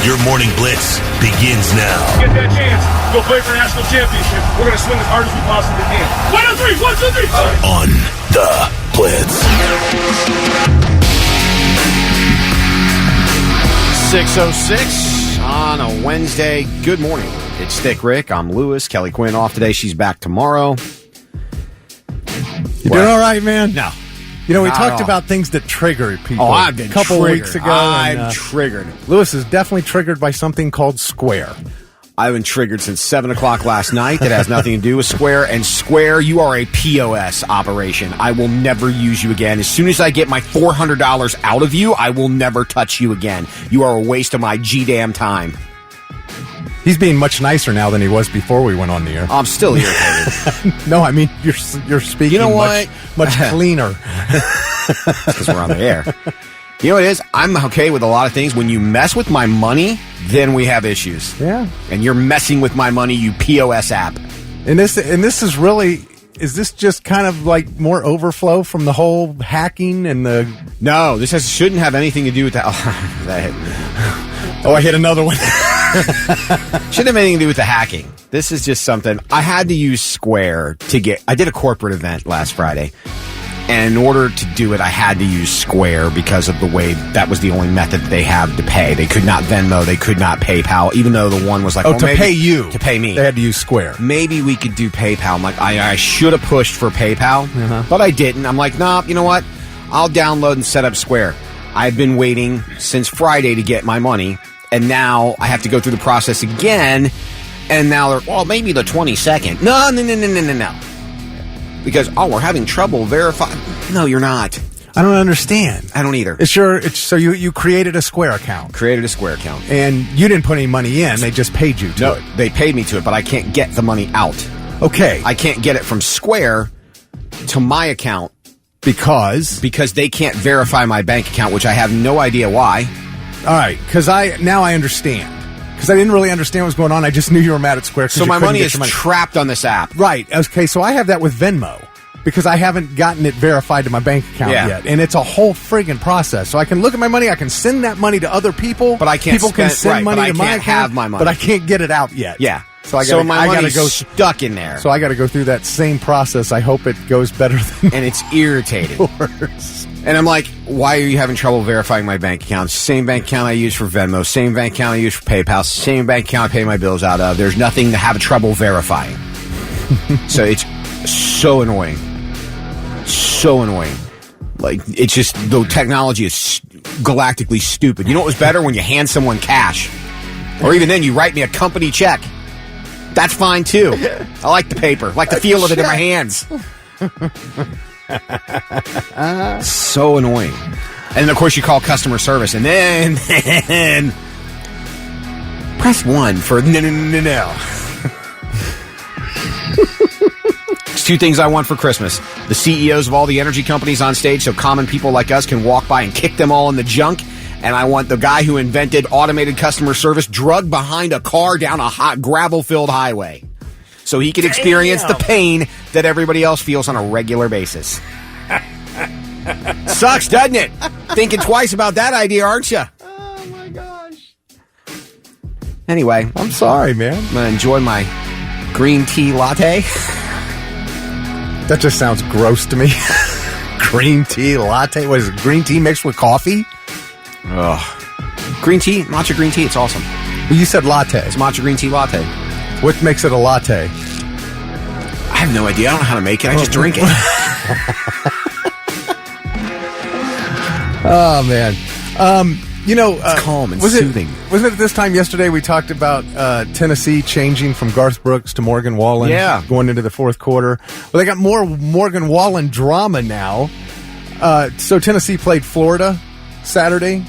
Your morning blitz begins now. Get that chance. Go play for a national championship. We're going to swing as hard as we possibly can. 1, 2, 3. 1, 2, 3. On the Blitz. 6:06 on a Wednesday. Good morning. It's Thick Rick. I'm Lewis. Kelly Quinn off today. She's back tomorrow. You doing all right, man? No. You know, we Not talked at all. about things that trigger people. Oh, I've been a couple triggered. weeks ago. I'm triggered. Lewis is definitely triggered by something called Square. I've been triggered since 7 o'clock last night. That has nothing to do with Square. And Square, you are a POS operation. I will never use you again. As soon as I get my $400 out of you, I will never touch you again. You are a waste of my G-damn time. He's being much nicer now than he was before we went on the air. I'm still irritated. No, I mean, you're speaking You know what? much cleaner. Because we're on the air. You know what it is? I'm okay with a lot of things. When you mess with my money, then we have issues. Yeah. And you're messing with my money, you POS app. And this is really, is this just kind of like more overflow from the whole hacking and the... No, this shouldn't have anything to do with that. Oh, that hit me. Oh, I hit another one. Shouldn't have anything to do with the hacking. This is just something. I had to use Square to get... I did a corporate event last Friday. And in order to do it, I had to use Square because of the way that was the only method they have to pay. They could not Venmo. They could not PayPal, even though the one was like, to pay you. To pay me. They had to use Square. Maybe we could do PayPal. I'm like, I should have pushed for PayPal, but I didn't. I'm like, nah, you know what? I'll download and set up Square. I've been waiting since Friday to get my money, and now I have to go through the process again, and now they're, well, maybe the 22nd. No. Because, we're having trouble verifying. No, you're not. I don't understand. I don't either. So you created a Square account. Created a Square account. And you didn't put any money in. They just paid you to it. No, they paid me to it, but I can't get the money out. Okay. I can't get it from Square to my account. Because they can't verify my bank account, which I have no idea why. All right, now I understand. Because I didn't really understand what was going on. I just knew you were mad at Square. So my money is trapped on this app. Right. Okay, so I have that with Venmo. Because I haven't gotten it verified to my bank account yet. And it's a whole friggin' process. So I can look at my money, I can send that money to other people. But I can't People can send money to my account. Have my money. But I can't get it out yet. Yeah. So my money's go stuck in there. So I got to go through that same process. I hope it goes better than and it's irritating. Yours. And I'm like, why are you having trouble verifying my bank account? Same bank account I use for Venmo, same bank account I use for PayPal, same bank account I pay my bills out of. There's nothing to have trouble verifying. So it's so annoying. So annoying. Like, it's just, the technology is galactically stupid. You know what was better? When you hand someone cash. Or even then, you write me a company check. That's fine, too. I like the paper. I like the feel of it in my hands. So annoying. And then, of course, you call customer service, and then press 1 for no. There's two things I want for Christmas. The CEOs of all the energy companies on stage so common people like us can walk by and kick them all in the junk. And I want the guy who invented automated customer service drugged behind a car down a hot gravel-filled highway so he can experience the pain that everybody else feels on a regular basis. Sucks, doesn't it? Thinking twice about that idea, aren't you? Oh, my gosh. Anyway, I'm sorry, man. I'm going to enjoy my green tea latte. That just sounds gross to me. Green tea latte? What is it, green tea mixed with coffee? Ugh. Green tea, matcha green tea, it's awesome. Well, you said latte. It's matcha green tea latte. What makes it a latte? I have no idea. I don't know how to make it. I just drink it. Oh, man. It's calm and soothing. Wasn't it this time yesterday we talked about Tennessee changing from Garth Brooks to Morgan Wallen? Yeah. Going into the fourth quarter. Well, they got more Morgan Wallen drama now. So Tennessee played Florida Saturday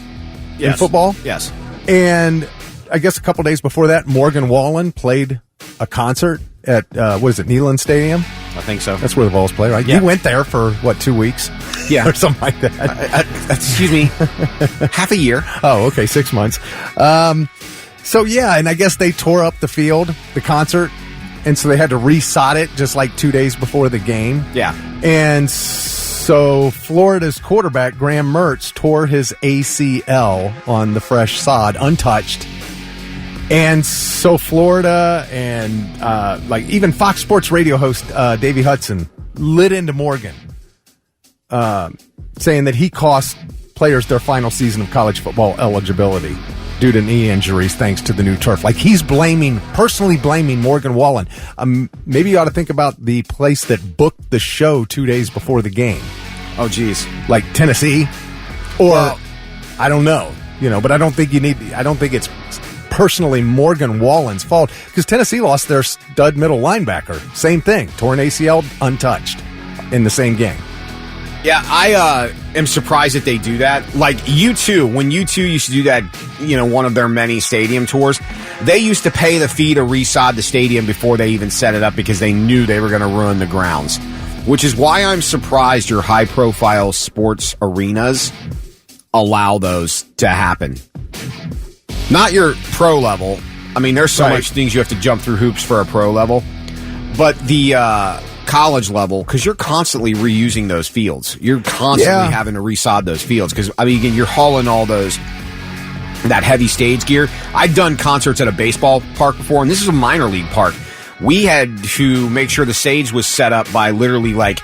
in football. Yes. And I guess a couple days before that, Morgan Wallen played a concert at, Neyland Stadium? I think so. That's where the Vols play, right? Yeah. You went there for, 2 weeks? Yeah. Or something like that. Excuse me. Half a year. Oh, okay, 6 months. So, yeah, and I guess they tore up the field, the concert, and so they had to resod it just like 2 days before the game. Yeah. And so Florida's quarterback, Graham Mertz, tore his ACL on the fresh sod, untouched. And so Florida and like even Fox Sports radio host Davey Hudson lit into Morgan, saying that he cost players their final season of college football eligibility due to knee injuries thanks to the new turf. Like he's personally blaming Morgan Wallen. Maybe you ought to think about the place that booked the show 2 days before the game. Oh, geez. Like Tennessee, or I don't know, but I don't think it's personally Morgan Wallen's fault because Tennessee lost their stud middle linebacker. Same thing, torn ACL, untouched in the same game. Yeah, I am surprised that they do that. Like U2, when U2 used to do that, one of their many stadium tours, they used to pay the fee to resod the stadium before they even set it up because they knew they were going to ruin the grounds. Which is why I'm surprised your high-profile sports arenas allow those to happen. Not your pro level. I mean, there's so much things you have to jump through hoops for a pro level. But the college level, because you're constantly reusing those fields. You're constantly having to resod those fields. Because, I mean, again, you're hauling all that heavy stage gear. I've done concerts at a baseball park before, and this is a minor league park. We had to make sure the stage was set up by literally like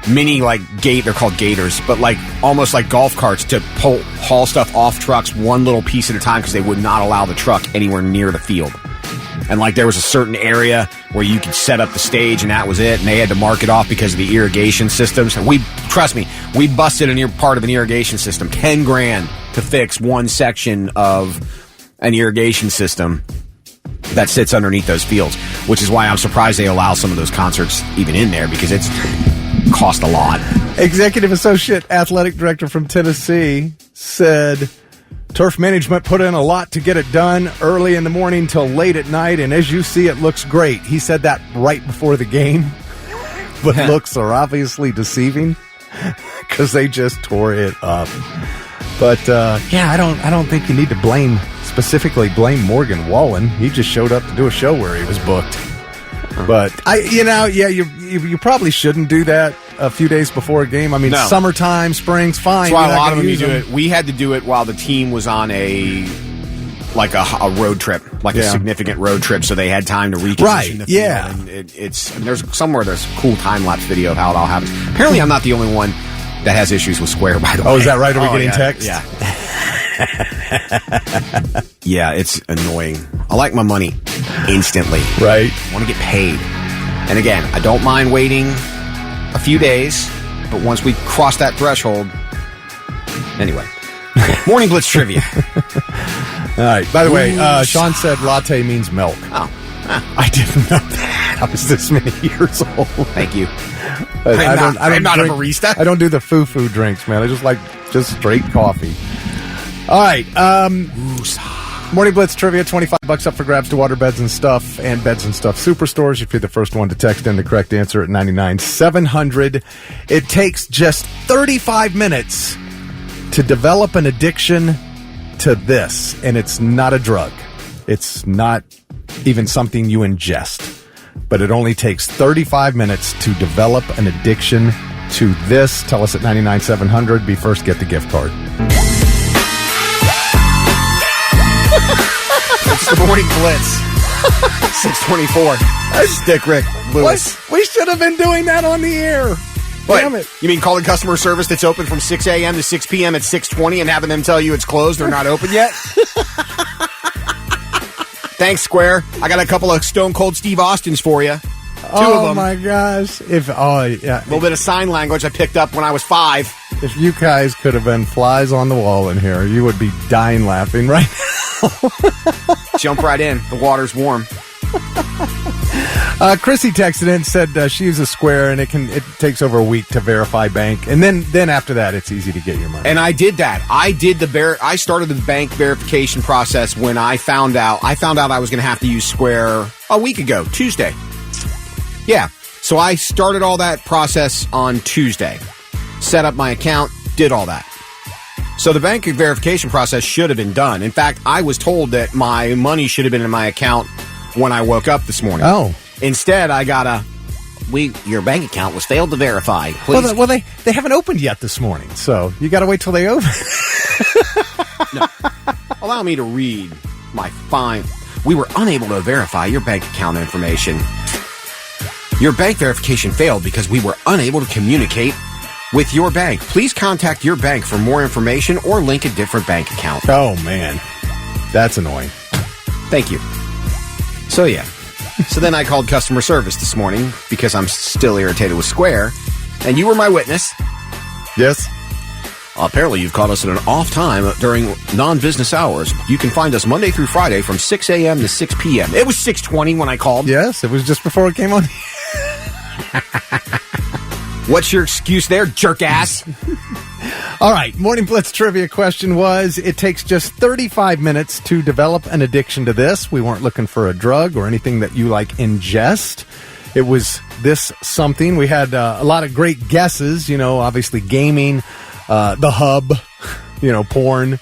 mini they're called gators, but like almost like golf carts to haul stuff off trucks one little piece at a time because they would not allow the truck anywhere near the field. And like there was a certain area where you could set up the stage and that was it, and they had to mark it off because of the irrigation systems. And we busted part of an irrigation system, $10,000 to fix one section of an irrigation system that sits underneath those fields, which is why I'm surprised they allow some of those concerts even in there because it's cost a lot. Executive Associate Athletic Director from Tennessee said turf management put in a lot to get it done early in the morning till late at night, and as you see, it looks great. He said that right before the game, but looks are obviously deceiving because they just tore it up. But I don't think you need to specifically blame Morgan Wallen. He just showed up to do a show where he was booked. But you probably shouldn't do that a few days before a game. I mean, summertime, spring's fine. That's why a lot of them do it. We had to do it while the team was on a road trip, a significant road trip, so they had time to recondition the field. Yeah, and there's a cool time lapse video of how it all happens. Apparently, I'm not the only one that has issues with Square. By the way, is that right? Are we getting text? Yeah. Yeah, it's annoying. I like my money instantly. Right. I want to get paid. And again, I don't mind waiting a few days, but once we cross that threshold, anyway. Morning Blitz trivia. All right. By the way, Sean said latte means milk. Oh. I didn't know that. I was this many years old. Thank you. I'm not a barista. I don't do the foo-foo drinks, man. I just like straight coffee. All right. Morning Blitz trivia, $25 up for grabs to water beds and stuff and beds and stuff superstores. If you're the first one to text in the correct answer at 99700. It takes just 35 minutes to develop an addiction to this, and it's not a drug. It's not even something you ingest, but it only takes 35 minutes to develop an addiction to this. Tell us at 99700. Be first, get the gift card. It's the Morning Blitz. 624. Stick Rick Lewis. We should have been doing that on the air. What? Damn it. You mean calling customer service that's open from 6 a.m. to 6 p.m. at 6:20 and having them tell you it's closed, they're not open yet? Thanks, Square. I got a couple of Stone Cold Steve Austins for you. Two of them. Oh, my gosh. A little bit of sign language I picked up when I was 5. If you guys could have been flies on the wall in here, you would be dying laughing right now. Jump right in. The water's warm. Chrissy texted in and said she uses Square, and it takes over a week to verify bank, and then after that, it's easy to get your money. And I did that. I started the bank verification process when I found out I was going to have to use Square a week ago, Tuesday. Yeah. So I started all that process on Tuesday. Set up my account, did all that. So the bank verification process should have been done. In fact, I was told that my money should have been in my account when I woke up this morning. Oh. Instead, I got your bank account was failed to verify. Please. Well, they haven't opened yet this morning, so you got to wait till they open. No. Allow me to read my fine. we were unable to verify your bank account information. Your bank verification failed because we were unable to communicate with your bank. Please contact your bank for more information or link a different bank account. Oh, man. That's annoying. Thank you. So, yeah. So then I called customer service this morning because I'm still irritated with Square, and you were my witness. Yes. Apparently, you've caught us at an off time during non-business hours. You can find us Monday through Friday from 6 a.m. to 6 p.m. It was 6:20 when I called. Yes, it was just before it came on. What's your excuse there, jerk ass? All right, Morning Blitz trivia question was, it takes just 35 minutes to develop an addiction to this. We weren't looking for a drug or anything that you ingest. It was this something. We had a lot of great guesses, obviously gaming, the hub, porn.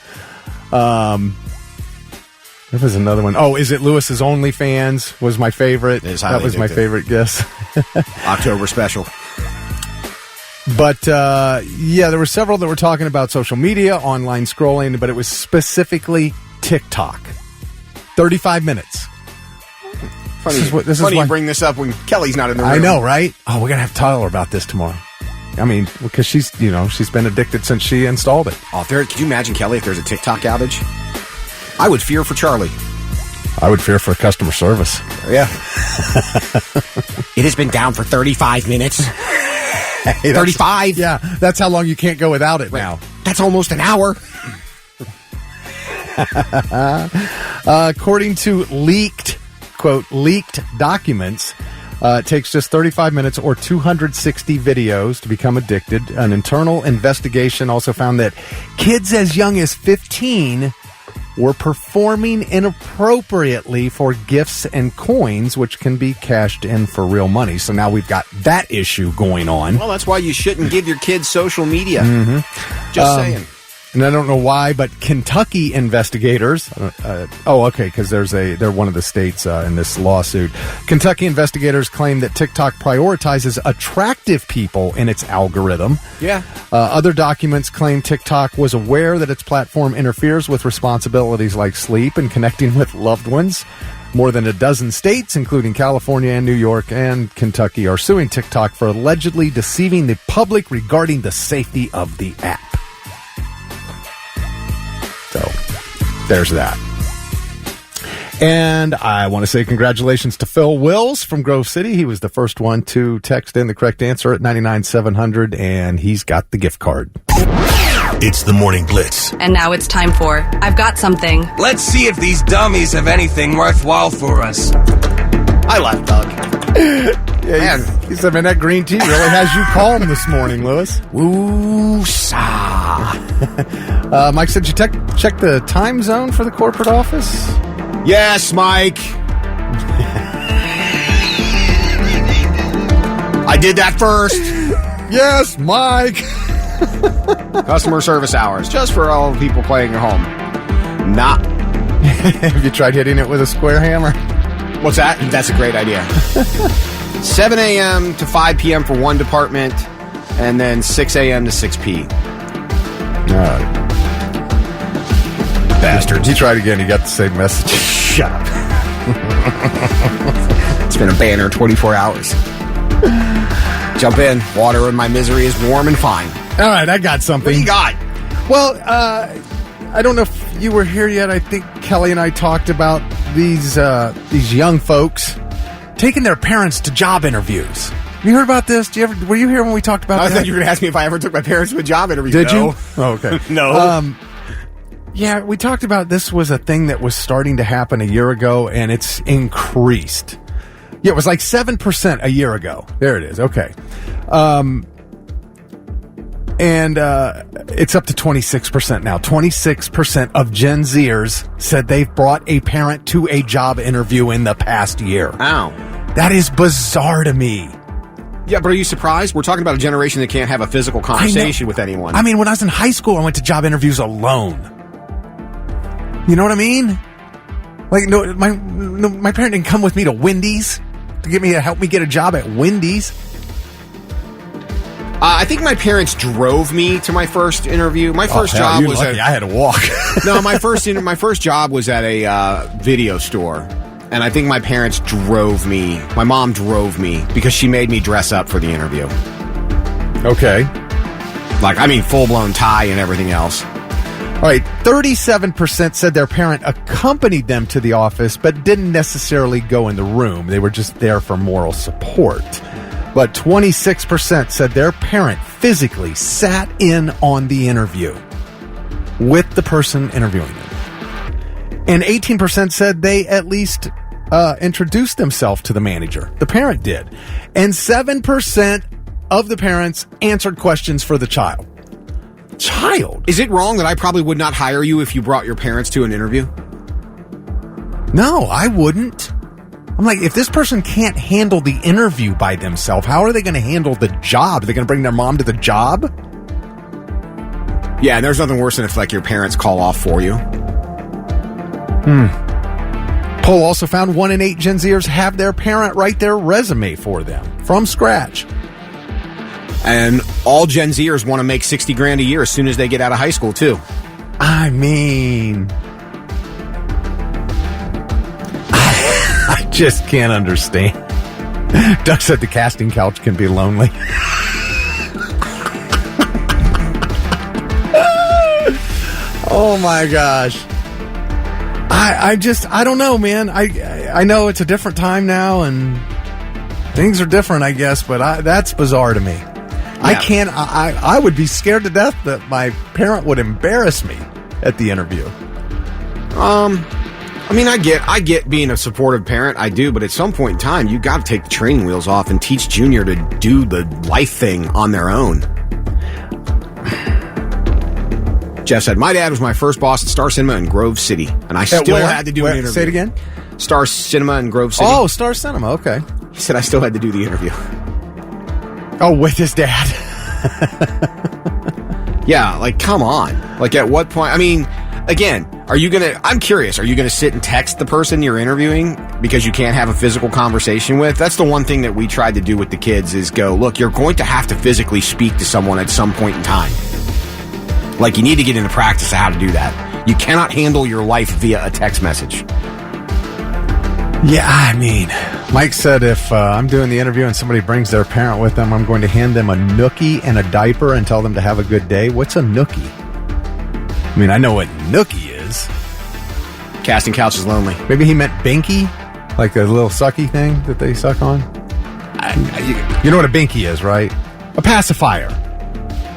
There was another one. Oh, is it Lewis's OnlyFans was my favorite. That was my favorite guess. October special. But, there were several that were talking about social media, online scrolling, but it was specifically TikTok. 35 minutes. Funny, you bring this up when Kelly's not in the room. I know, right? Oh, we're going to have to tell her about this tomorrow. I mean, because she's been addicted since she installed it. Oh, could you imagine, Kelly, if there's a TikTok outage? I would fear for Charlie. I would fear for customer service. Yeah. It has been down for 35 minutes. Hey, 35? Yeah, that's how long you can't go without it now. That's almost an hour. According to leaked documents, it takes just 35 minutes or 260 videos to become addicted. An internal investigation also found that kids as young as 15 were performing inappropriately for gifts and coins, which can be cashed in for real money. So now we've got that issue going on. Well, that's why you shouldn't give your kids social media. Mm-hmm. Just saying. And I don't know why, but Kentucky investigators, because they're one of the states in this lawsuit. Kentucky investigators claim that TikTok prioritizes attractive people in its algorithm. Yeah. Other documents claim TikTok was aware that its platform interferes with responsibilities like sleep and connecting with loved ones. More than a dozen states, including California and New York and Kentucky, are suing TikTok for allegedly deceiving the public regarding the safety of the app. So, there's that. And I want to say congratulations to Phil Wills from Grove City. He was the first one to text in the correct answer at 99700, and he's got the gift card. It's the Morning Blitz. And now it's time for I've Got Something. Let's see if these dummies have anything worthwhile for us. I like Doug. Yeah, he said, man, that green tea really has you calm this morning, Lewis. Woo-sa. Mike said you check the time zone for the corporate office? Yes, Mike. I did that first. Yes, Mike. Customer service hours, just for all the people playing at home. Nah. Have you tried hitting it with a square hammer? What's that? That's a great idea. 7 a.m. to 5 p.m. for one department, and then 6 a.m. to 6 p. Bastards. He tried again. He got the same message. Shut up. It's been a banner 24 hours. Jump in. Water in my misery is warm and fine. All right, I got something. What do you got? Well, I don't know if you were here yet. I think Kelly and I talked about these young folks taking their parents to job interviews. You heard about this? Were you here when we talked about that? I thought you were going to ask me if I ever took my parents to a job interview. Did you? Oh, okay. No. Yeah, we talked about this was a thing that was starting to happen a year ago, and it's increased. Yeah, it was like 7% a year ago. There it is. Okay. And it's up to 26% now. 26% of Gen Zers said they've brought a parent to a job interview in the past year. Wow. That is bizarre to me. Yeah, but are you surprised? We're talking about a generation that can't have a physical conversation with anyone. I mean, when I was in high school, I went to job interviews alone. You know what I mean? Like, my parent didn't come with me to Wendy's to help me get a job at Wendy's. I think my parents drove me to my first interview. My first job was lucky. I had to walk. No, my first job was at a video store. And I think my parents drove me. My mom drove me because she made me dress up for the interview. Okay. Full-blown tie and everything else. All right, 37% said their parent accompanied them to the office, but didn't necessarily go in the room. They were just there for moral support. But 26% said their parent physically sat in on the interview with the person interviewing them. And 18% said they at least introduced themselves to the manager. The parent did. And 7% of the parents answered questions for the child. Is it wrong that I probably would not hire you if you brought your parents to an interview? No, I wouldn't. I'm like, if this person can't handle the interview by themselves, how are they going to handle the job? Are they going to bring their mom to the job? Yeah, and there's nothing worse than if your parents call off for you. Poll also found 1 in 8 Gen Zers have their parent write their resume for them from scratch. And all Gen Zers want to make $60,000 a year as soon as they get out of high school, too. I mean, I just can't understand. Doug said the casting couch can be lonely. Oh my gosh. I don't know, man. I know it's a different time now and things are different, I guess, but that's bizarre to me. Yeah. I would be scared to death that my parent would embarrass me at the interview. I get being a supportive parent, I do, but at some point in time, you got to take the training wheels off and teach Junior to do the life thing on their own. Jeff said, my dad was my first boss at Star Cinema in Grove City, and I still had to do an interview. Say it again? Star Cinema in Grove City. Oh, Star Cinema, okay. He said I still had to do the interview. Oh, with his dad. Yeah, come on. At what point? Again, I'm curious, are you going to sit and text the person you're interviewing because you can't have a physical conversation with? That's the one thing that we tried to do with the kids is go, look, you're going to have to physically speak to someone at some point in time. You need to get into practice of how to do that. You cannot handle your life via a text message. Yeah, Mike said if I'm doing the interview and somebody brings their parent with them, I'm going to hand them a nookie and a diaper and tell them to have a good day. What's a nookie? I know what nookie is. Casting couch is lonely. Maybe he meant binky, like a little sucky thing that they suck on. You know what a binky is, right? A pacifier.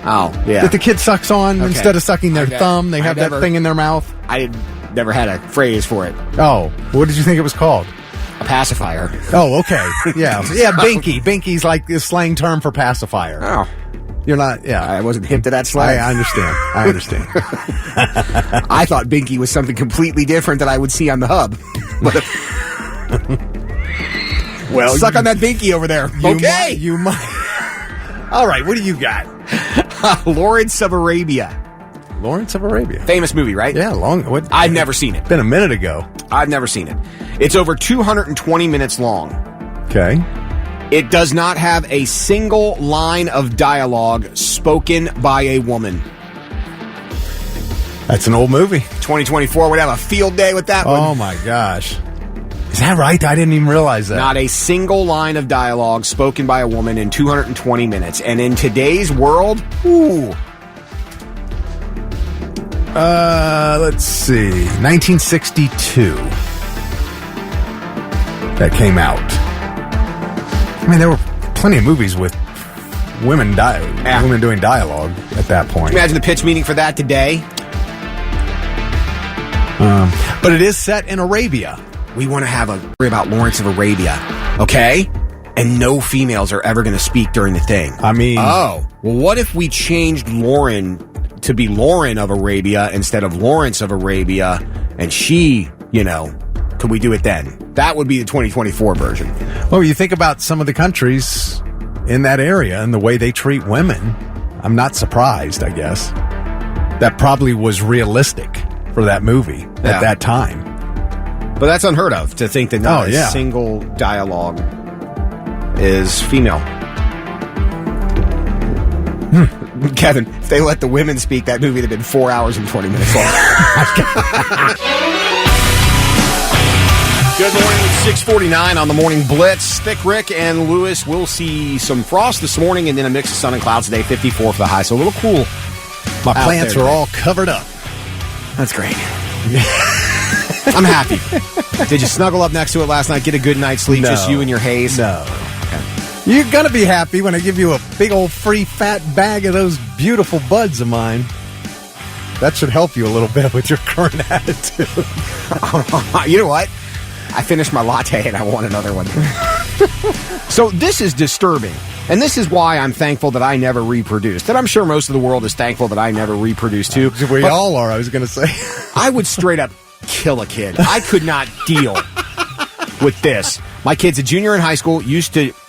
Oh, yeah. That the kid sucks on instead of sucking their thumb. They have that thing in their mouth. I never had a phrase for it. Oh, what did you think it was called? A pacifier. Oh, okay. Yeah. Yeah, binky. Binky's like the slang term for pacifier. Oh. You're not, yeah. I wasn't hip to that slang. I understand. I thought binky was something completely different that I would see on the hub. Well, suck on that binky over there. You might. All right, what do you got? Lawrence of Arabia. Lawrence of Arabia. Famous movie, right? Yeah, I've never seen it. Been a minute ago. I've never seen it. It's over 220 minutes long. Okay. It does not have a single line of dialogue spoken by a woman. That's an old movie. 2024 would have a field day with that one. Oh, my gosh. Is that right? I didn't even realize that. Not a single line of dialogue spoken by a woman in 220 minutes. And in today's world, ooh. Let's see. 1962. That came out. There were plenty of movies with women doing dialogue at that point. Imagine the pitch meeting for that today. But it is set in Arabia. We want to have a story about Lawrence of Arabia, okay? And no females are ever going to speak during the thing. Oh, well, what if we changed Lauren to be Lauren of Arabia instead of Lawrence of Arabia, and she, could we do it then? That would be the 2024 version. Well, you think about some of the countries in that area and the way they treat women, I'm not surprised, I guess. That probably was realistic for that movie at that time. But that's unheard of, to think that not a single dialogue is female. Kevin, if they let the women speak, that movie would have been 4 hours and 20 minutes long. Good morning. It's 6:49 on the Morning Blitz. Thick Rick and Lewis will see some frost this morning and then a mix of sun and clouds today, 54 for the high. So a little cool. My plants are all covered up. That's great. I'm happy. Did you snuggle up next to it last night, get a good night's sleep, No. just you and your haze? No. You're going to be happy when I give you a big old free fat bag of those beautiful buds of mine. That should help you a little bit with your current attitude. You know what? I finished my latte and I want another one. So this is disturbing. And this is why I'm thankful that I never reproduced. And I'm sure most of the world is thankful that I never reproduced too. We all are, I was going to say. I would straight up kill a kid. I could not deal with this. My kid's a junior in high school, used ChatGPT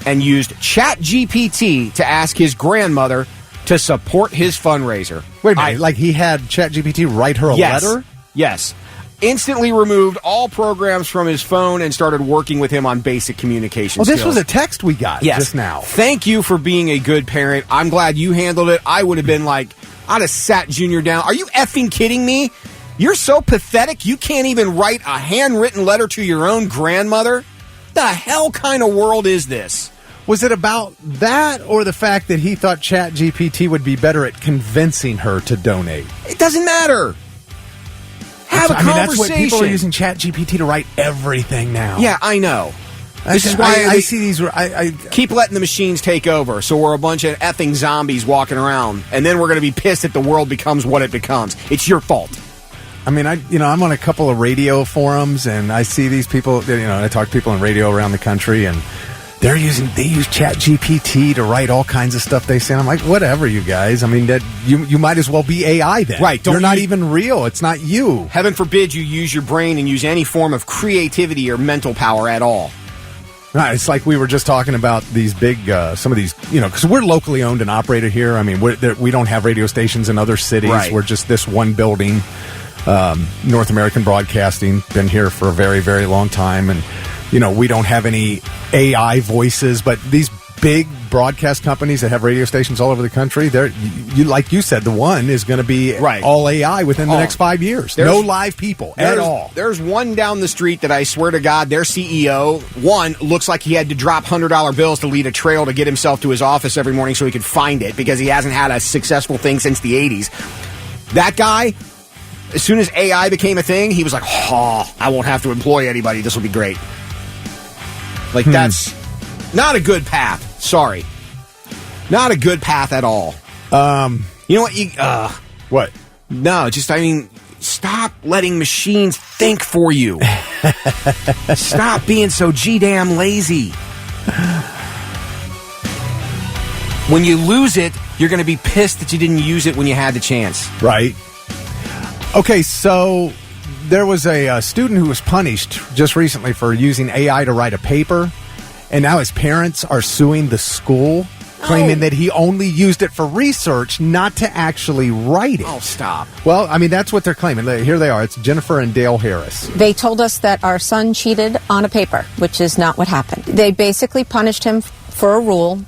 to ask his grandmother to support his fundraiser. Wait a minute, like he had ChatGPT write her a letter? Yes. Instantly removed all programs from his phone and started working with him on basic communication skills. This was a text we got just now. Thank you for being a good parent. I'm glad you handled it. I would have been like, I'd have sat Junior down. Are you effing kidding me? You're so pathetic you can't even write a handwritten letter to your own grandmother? The hell kind of world is this? Was it about that or the fact that he thought ChatGPT would be better at convincing her to donate? It doesn't matter. Have a conversation. That's what people are using ChatGPT to write everything now. Yeah, I know. This is why I see these. I keep letting the machines take over, so we're a bunch of effing zombies walking around, and then we're going to be pissed that the world becomes what it becomes. It's your fault. I mean, I'm on a couple of radio forums, and I see these people. I talk to people on radio around the country, and they use ChatGPT to write all kinds of stuff they say. And I'm like, whatever, you guys. I mean, that you might as well be AI then. Right. You're not even real. It's not you. Heaven forbid you use your brain and use any form of creativity or mental power at all. Right, it's like we were just talking about these big, some of these, because we're locally owned and operated here. I mean, we don't have radio stations in other cities. Right. We're just this one building. North American Broadcasting, been here for a very, very long time. And, we don't have any AI voices, but these big broadcast companies that have radio stations all over the country, like you said, the one is going to be all AI within the next 5 years. No live people at all. There's one down the street that I swear to God, their CEO, looks like he had to drop $100 bills to lead a trail to get himself to his office every morning so he could find it because he hasn't had a successful thing since the 80s. That guy, as soon as AI became a thing, he was like, I won't have to employ anybody. This will be great. Like, that's not a good path. Sorry. Not a good path at all. You know what? What? No, stop letting machines think for you. Stop being so damn lazy. When you lose it, you're going to be pissed that you didn't use it when you had the chance. Right. Okay, so there was a student who was punished just recently for using AI to write a paper, and now his parents are suing the school, claiming that he only used it for research, not to actually write it. Oh, stop. Well, I mean, that's what they're claiming. Here they are. It's Jennifer and Dale Harris. They told us that our son cheated on a paper, which is not what happened. They basically punished him for a rule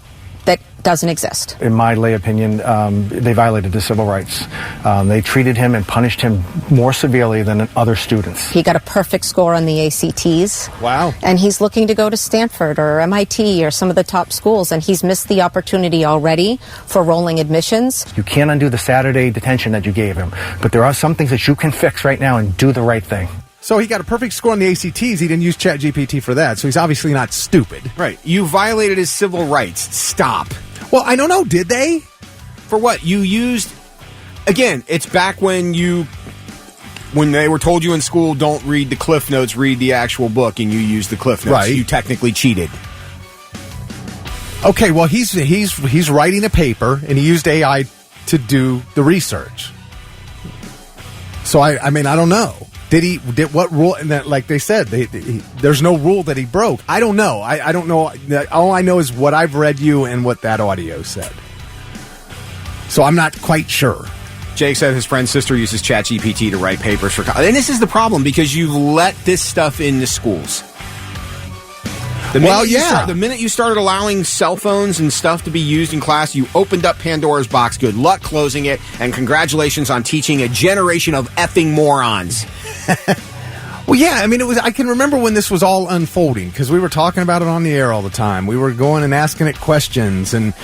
that doesn't exist. In my lay opinion, they violated his civil rights. They treated him and punished him more severely than other students. He got a perfect score on the ACTs. Wow. And he's looking to go to Stanford or MIT or some of the top schools, and he's missed the opportunity already for rolling admissions. You can't undo the Saturday detention that you gave him, but there are some things that you can fix right now and do the right thing. So he got a perfect score on the ACTs. He didn't use ChatGPT for that, so he's obviously not stupid. Right. You violated his civil rights. Stop. Well, I don't know. Did they? For what? You used... Again, it's back when they were told you in school, don't read the Cliff Notes, read the actual book, and you used the Cliff Notes. Right. You technically cheated. Okay, well, he's writing a paper, and he used AI to do the research. So, I mean, I don't know. Did what rule? And that, like they said, there's no rule that he broke. I don't know. I don't know. All I know is what I've read you and what that audio said. So I'm not quite sure. Jake said his friend's sister uses ChatGPT to write papers for college. And this is the problem because you let this stuff into schools. The minute you started allowing cell phones and stuff to be used in class, you opened up Pandora's box. Good luck closing it, and congratulations on teaching a generation of effing morons. Well, yeah, I mean, I can remember when this was all unfolding, because we were talking about it on the air all the time. We were going and asking it questions, and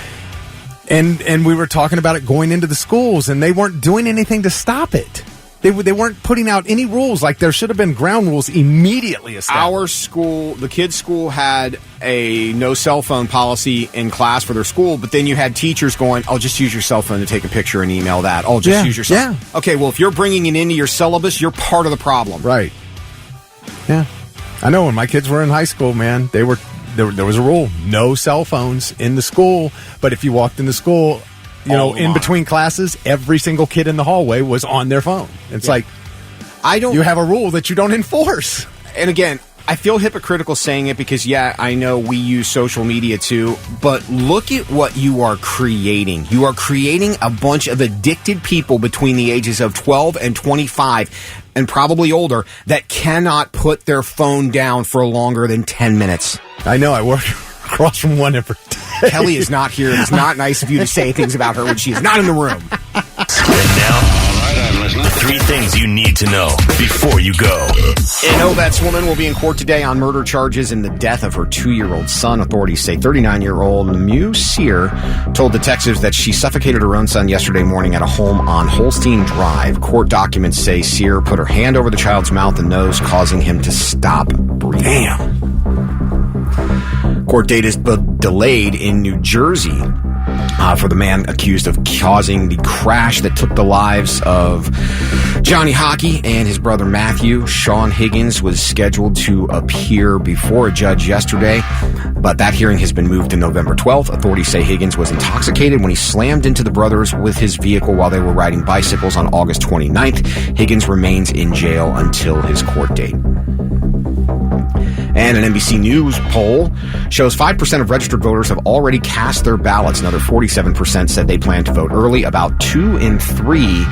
we were talking about it going into the schools, and they weren't doing anything to stop it. They weren't putting out any rules. Like, there should have been ground rules immediately established. Our school, the kids' school, had a no cell phone policy in class for their school, but then you had teachers going, "Oh, just use your cell phone to take a picture and email that. Oh, just use your cell phone." Okay, well, if you're bringing it into your syllabus, you're part of the problem. Right. Yeah. I know when my kids were in high school, man, there was a rule. No cell phones in the school, but if you walked into school, in between classes, every single kid in the hallway was on their phone. It's like, you have a rule that you don't enforce. And again, I feel hypocritical saying it because, I know we use social media too, but look at what you are creating. You are creating a bunch of addicted people between the ages of 12 and 25 and probably older that cannot put their phone down for longer than 10 minutes. I know. I work across from one every day. Kelly is not here. It's not nice of you to say things about her when she is not in the room. And now, I'm listening. 3 things you need to know before you go. An Ovets woman will be in court today on murder charges in the death of her 2-year-old son. Authorities say 39-year-old Lemieux Sear told detectives that she suffocated her own son yesterday morning at a home on Holstein Drive. Court documents say Sear put her hand over the child's mouth and nose, causing him to stop breathing. Damn. Court date is delayed in New Jersey for the man accused of causing the crash that took the lives of Johnny Hockey and his brother Matthew. Sean Higgins was scheduled to appear before a judge yesterday, but that hearing has been moved to November 12th. Authorities say Higgins was intoxicated when he slammed into the brothers with his vehicle while they were riding bicycles on August 29th. Higgins remains in jail until his court date. And an NBC News poll shows 5% of registered voters have already cast their ballots. Another 47% said they plan to vote early. About 2 in 3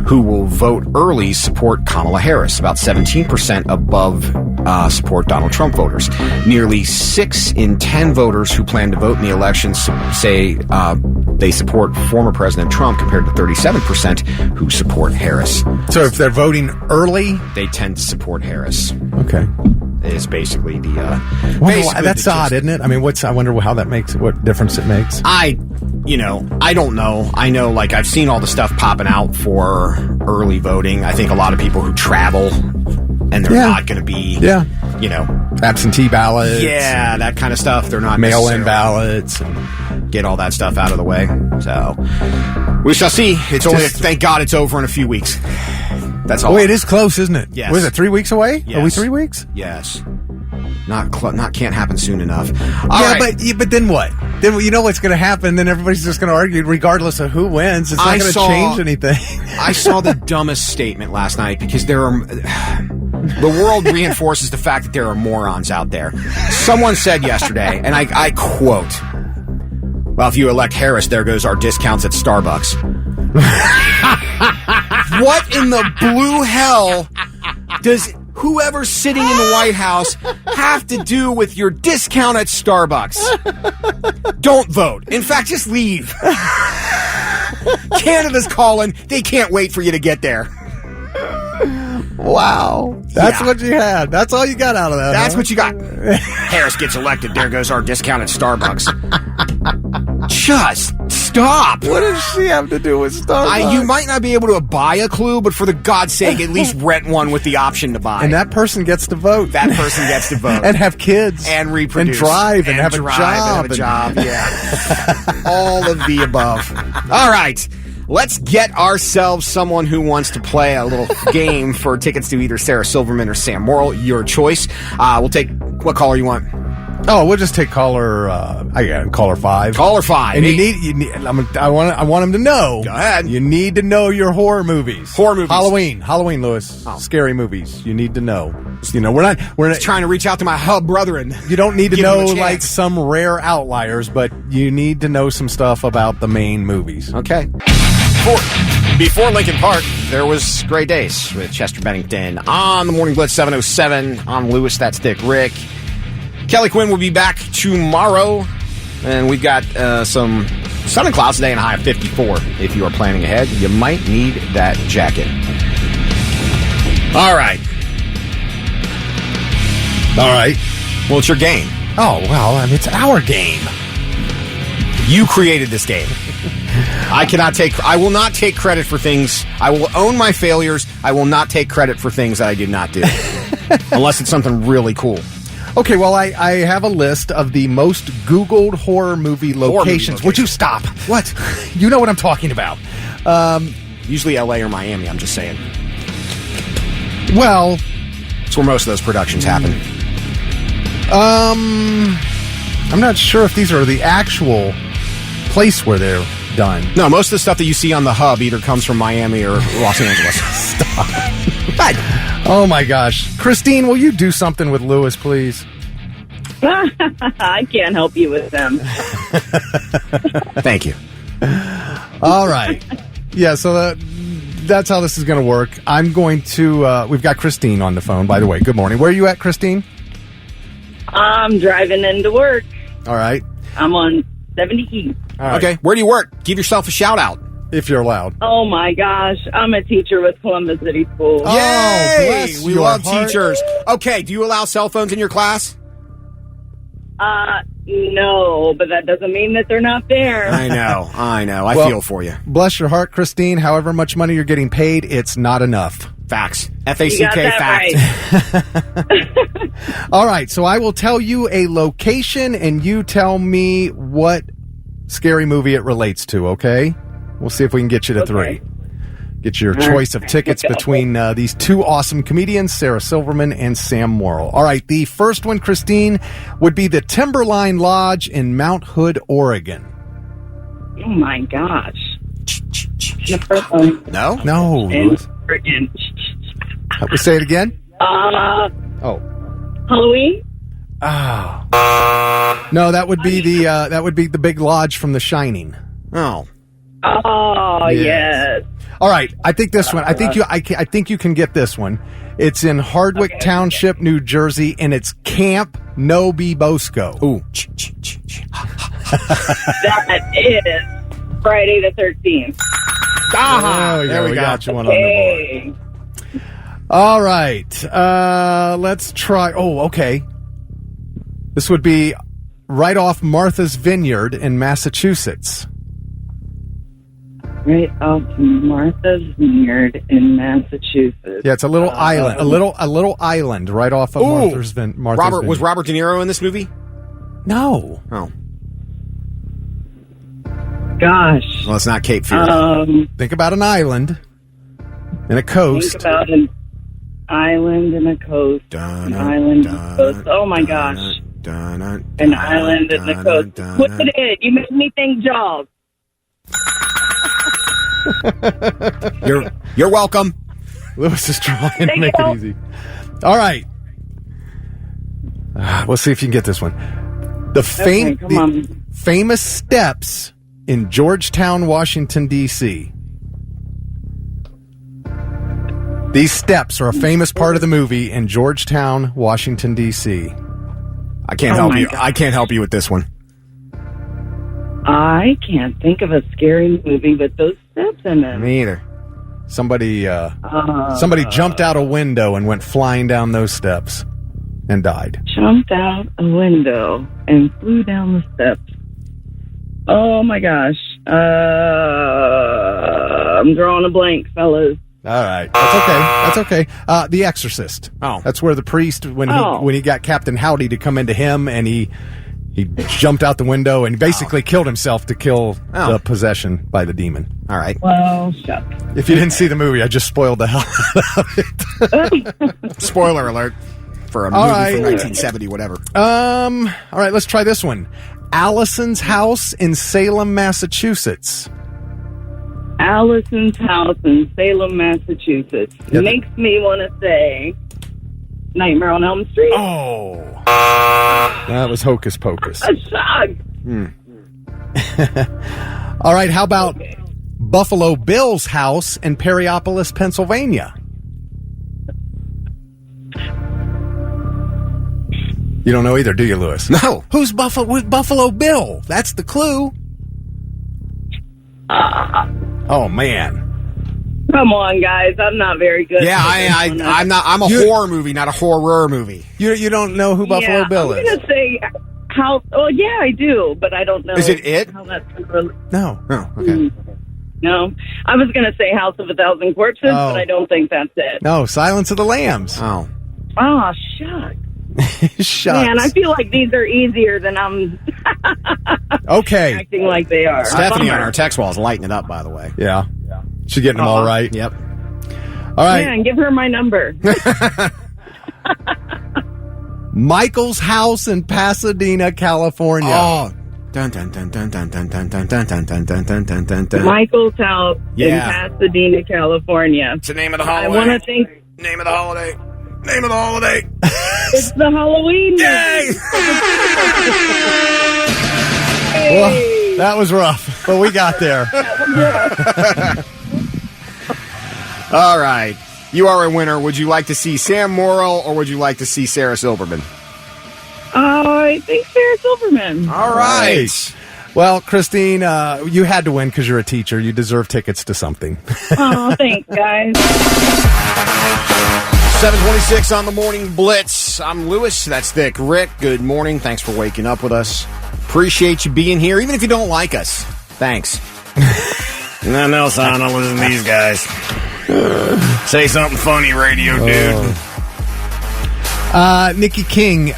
who will vote early support Kamala Harris. About 17% above support Donald Trump voters. Nearly 6 in 10 voters who plan to vote in the election say they support former President Trump, compared to 37% who support Harris. So if they're voting early, they tend to support Harris. Okay. Is basically the that's odd, isn't it? I mean, I wonder how that makes, what difference it makes. I don't know. I know, like, I've seen all the stuff popping out for early voting. I think a lot of people who travel and they're not going to be, absentee ballots. Yeah, that kind of stuff. They're not mail-in ballots. And get all that stuff out of the way. So we shall see. It's only, thank God it's over in a few weeks. That's all. Wait, it is close, isn't it? Yes. Was it 3 weeks away? Yes. Are we 3 weeks? Yes. Not can't happen soon enough. But then what? Then you know what's going to happen. Then everybody's just going to argue regardless of who wins. It's not going to change anything. I saw the dumbest statement last night because the world reinforces the fact that there are morons out there. Someone said yesterday, and I quote, "Well, if you elect Harris, there goes our discounts at Starbucks." What in the blue hell does whoever's sitting in the White House have to do with your discount at Starbucks? Don't vote. In fact, just leave. Canada's calling. They can't wait for you to get there. Wow. That's what you had. That's all you got out of that. That's what you got. Harris gets elected. There goes our discount at Starbucks. Just stop. What does she have to do with Starbucks? You might not be able to buy a clue, but for the God's sake, at least rent one with the option to buy. And that person gets to vote. That person gets to vote. And have kids. And reproduce. And drive. And have a job. Yeah. All of the above. All right. Let's get ourselves someone who wants to play a little game for tickets to either Sarah Silverman or Sam Morrill. Your choice. We'll take what caller you want. Oh, we'll just take caller 5. Caller 5. And you need. I want him to know. Go ahead. You need to know your horror movies. Horror movies. Halloween, Lewis. Oh. Scary movies. You need to know. We're not just trying to reach out to my hub brethren. You don't need to know like some rare outliers, but you need to know some stuff about the main movies. Okay. Before Lincoln Park, there was Great Days with Chester Bennington on the Morning Blitz 707. I'm Lewis, that's Dick Rick. Kelly Quinn will be back tomorrow. And we've got some sun and clouds today and a high of 54. If you are planning ahead, you might need that jacket. All right. Well, it's your game. Oh, well, I mean, it's our game. You created this game. I will not take credit for things. I will own my failures. I will not take credit for things that I did not do. Unless it's something really cool. Okay, well, I have a list of the most Googled horror movie locations. Would you stop? What? You know what I'm talking about. Usually L.A. or Miami, I'm just saying. Well, it's where most of those productions happen. I'm not sure if these are the actual place where they're done. No, most of the stuff that you see on the hub either comes from Miami or Los Angeles. Stop. Oh, my gosh. Christine, will you do something with Lewis, please? I can't help you with them. Thank you. All right. Yeah, so that's how this is going to work. I'm going to... we've got Christine on the phone, by the way. Good morning. Where are you at, Christine? I'm driving into work. All right. I'm on 70 East. Right. Okay, where do you work? Give yourself a shout-out. If you're allowed. Oh, my gosh. I'm a teacher with Columbus City Schools. Yay! Bless We your love heart. teachers. Okay, do you allow cell phones in your class? No, but that doesn't mean that they're not there. I know. I Well, feel for you. Bless your heart, Christine. However much money you're getting paid, it's not enough. Facts. You got F-A-C-K that fact. All right, so I will tell you a location, and you tell me what scary movie it relates to, okay? We'll see if we can get you to three. Get your choice of tickets between these two awesome comedians, Sarah Silverman and Sam Morrill. All right, the first one, Christine, would be the Timberline Lodge in Mount Hood, Oregon. Oh, my gosh. The first one. No? No. In Oregon. Say it again? Oh. Oh. Halloween? No, that would be the big lodge from The Shining. Oh. Oh, yes. All right, I think this one. I think you can get this one. It's in Hardwick Township, New Jersey, and it's Camp Nobi Bosco. Ooh. That is Friday the 13th. There we got you one on the Okay. board. All right, let's try. Oh, okay. This would be right off Martha's Vineyard in Massachusetts. Right off Martha's Vineyard in Massachusetts. Yeah, it's a little island, a little island right off of Martha's Vineyard. Was Robert De Niro in this movie? No. Oh. Gosh. Well, it's not Cape Fear. Think about an island and a coast. Think about an island and a coast. An island and a coast. Oh, my gosh. An island and a coast. Put it in. You made me think Jaws. You're welcome. Lewis is trying to Thank make you. it easy. All right. We'll see if you can get this one. The famous steps in Georgetown, Washington, D.C. These steps are a famous part of the movie in Georgetown, Washington, D.C. I can't help you. I can't help you with this one. I can't think of a scary movie with those steps in it. Me either. Somebody jumped out a window and went flying down those steps and died. Jumped out a window and flew down the steps. Oh my gosh. I'm drawing a blank, fellas. All right, that's okay. The Exorcist. Oh, that's where the priest when he got Captain Howdy to come into him, and he jumped out the window and basically killed himself to kill the possession by the demon. All right. Well, shucks. If you didn't see the movie, I just spoiled the hell out of it. Spoiler alert for a movie from 1970, whatever. All right, let's try this one. Allison's house in Salem, Massachusetts. Allison's house in Salem, Massachusetts. Yep. Makes me want to say Nightmare on Elm Street. Oh. That was Hocus Pocus. A shock. All right, how about Buffalo Bill's house in Perryopolis, Pennsylvania? You don't know either, do you, Lewis? No. Who's Buffalo Bill? That's the clue. Oh, man. Come on, guys. I'm not very good. Yeah, I'm not. I'm a horror movie, not a horror movie. You don't know who Buffalo Bill I'm is? gonna say how. Oh, yeah, I do, but I don't know. Is it? How that's really, No. Oh, okay. no, I was gonna say House of a Thousand Corpses, Oh. but I don't think that's it. No, Silence of the Lambs. Oh. Oh, shucks. Shucks. Man, I feel like these are easier than I'm Okay. acting like they are. Stephanie Bummer. on our text wall is lighting it up, by the way. Yeah. She getting them all right? Yep. All right. Yeah, and give her my number. Michael's house in Pasadena, California. Oh. Dun dun dun dun dun dun dun dun dun dun dun dun dun dun dun dun. Michael's house in Yeah. Pasadena, California. It's the name of the I holiday. want to think Name of the holiday. Name of the holiday. it's the Halloween movie. Yay! Well, that was rough, but we got there. All right. You are a winner. Would you like to see Sam Morrill or would you like to see Sarah Silverman? I think Sarah Silverman. All right. Well, Christine, you had to win because you're a teacher. You deserve tickets to something. Oh, thanks, guys. 7:26 on the Morning Blitz. I'm Lewis. That's Thick Rick. Good morning. Thanks for waking up with us. Appreciate you being here, even if you don't like us. Thanks. Nothing else on. I'll listen to these guys. Say something funny, radio dude. Nikki King,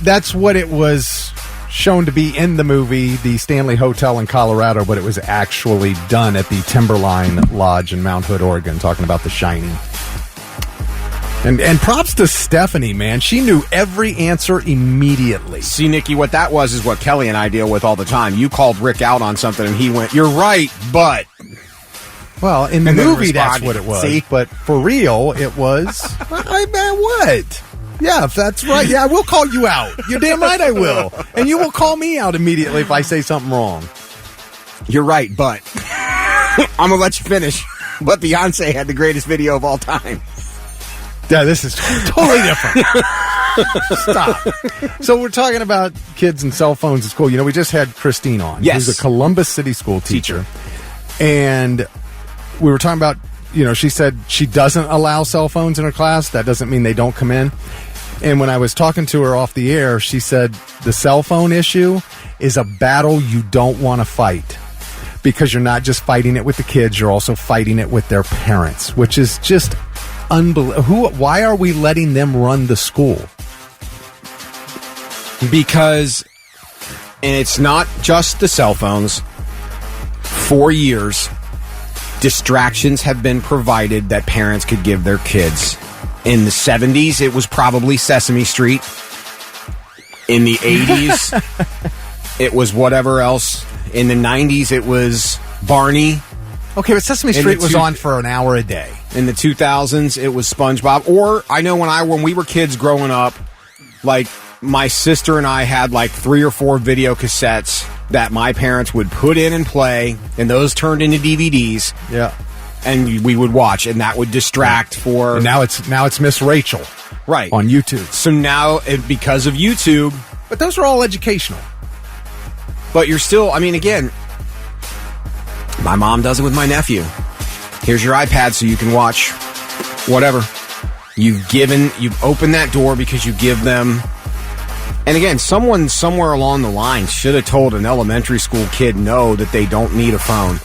that's what it was shown to be in the movie, the Stanley Hotel in Colorado, but it was actually done at the Timberline Lodge in Mount Hood, Oregon, talking about The Shining. And props to Stephanie, man. She knew every answer immediately. See, Nikki, what that was is what Kelly and I deal with all the time. You called Rick out on something, and he went, "You're right, but..." Well, in the And then movie, that's responded. what it was. See? But for real, it was... what? Yeah, if that's right. Yeah, I will call you out. You're damn right I will. And you will call me out immediately if I say something wrong. You're right, but... I'm going to let you finish. But Beyonce had the greatest video of all time. Yeah, this is totally different. Stop. So we're talking about kids and cell phones at school. You know, we just had Christine on. Yes. Who's a Columbus City school teacher. And we were talking about, you know, she said she doesn't allow cell phones in her class. That doesn't mean they don't come in. And when I was talking to her off the air, she said the cell phone issue is a battle you don't want to fight. Because you're not just fighting it with the kids, you're also fighting it with their parents, which is just unbelievable. Why are we letting them run the school? Because, and it's not just the cell phones, for years, distractions have been provided that parents could give their kids. In the 70s, it was probably Sesame Street. In the 80s, it was whatever else. In the 90s, it was Barney. Okay, but Sesame Street was on for an hour a day. In the 2000s, it was SpongeBob. Or I know when we were kids growing up, like my sister and I had like 3 or 4 video cassettes that my parents would put in and play, and those turned into DVDs. Yeah, and we would watch, and that would distract for. And now it's Miss Rachel, right, on YouTube. So now, because of YouTube, but those are all educational. But you're still, I mean, again, my mom does it with my nephew. Here's your iPad so you can watch whatever. You've opened that door because you give them. And again, someone somewhere along the line should have told an elementary school kid no, that they don't need a phone.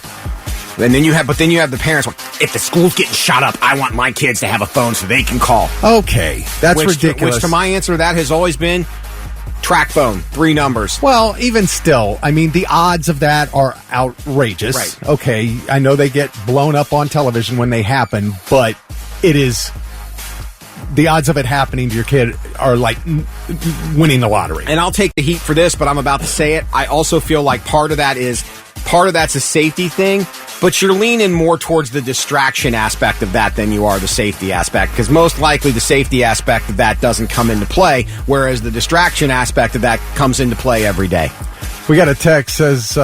And then you have the parents. If the school's getting shot up, I want my kids to have a phone so they can call. Okay, that's ridiculous. Which to my answer to that has always been track phone, 3 numbers. Well, even still, I mean, the odds of that are outrageous. Right. Okay, I know they get blown up on television when they happen, but it is. The odds of it happening to your kid are like winning the lottery. And I'll take the heat for this, but I'm about to say it. I also feel like part of that's a safety thing, but you're leaning more towards the distraction aspect of that than you are the safety aspect, because most likely the safety aspect of that doesn't come into play, whereas the distraction aspect of that comes into play every day. We got a text says,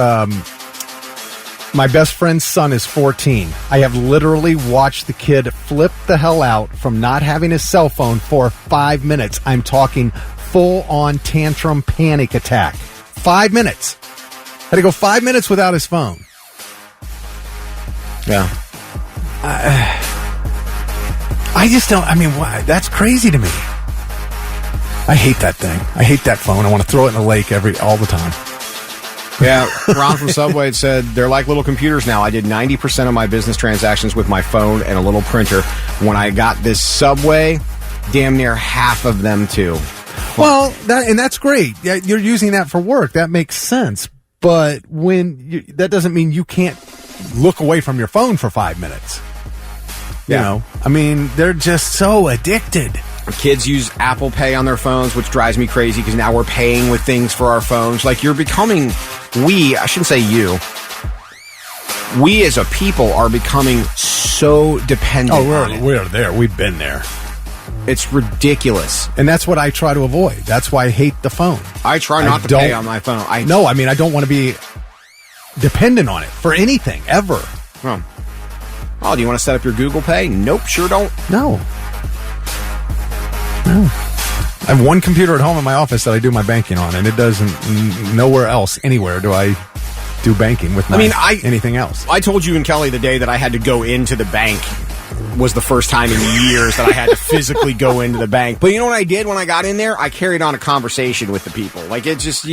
my best friend's son is 14. I have literally watched the kid flip the hell out from not having his cell phone for 5 minutes. I'm talking full-on tantrum panic attack. 5 minutes. Had to go 5 minutes without his phone. Yeah. I just don't, why? That's crazy to me. I hate that thing. I hate that phone. I want to throw it in the lake all the time. Yeah, Ron from Subway said they're like little computers now. I did 90% of my business transactions with my phone and a little printer. When I got this Subway, damn near half of them too. Well, that's great. Yeah, you're using that for work. That makes sense. But that doesn't mean you can't look away from your phone for 5 minutes. You know, they're just so addicted. Kids use Apple Pay on their phones, which drives me crazy because now we're paying with things for our phones. Like I shouldn't say you. We as a people are becoming so dependent on it. We're there. We've been there. It's ridiculous. And that's what I try to avoid. That's why I hate the phone. I try not to pay on my phone. I don't want to be dependent on it for anything, ever. Oh, do you want to set up your Google Pay? Nope, sure don't. No. I have one computer at home in my office that I do my banking on, and it doesn't, nowhere else, anywhere do I do banking with anything else. I told you and Kelly the day that I had to go into the bank was the first time in years that I had to physically go into the bank. But you know what I did when I got in there? I carried on a conversation with the people. Like, it's just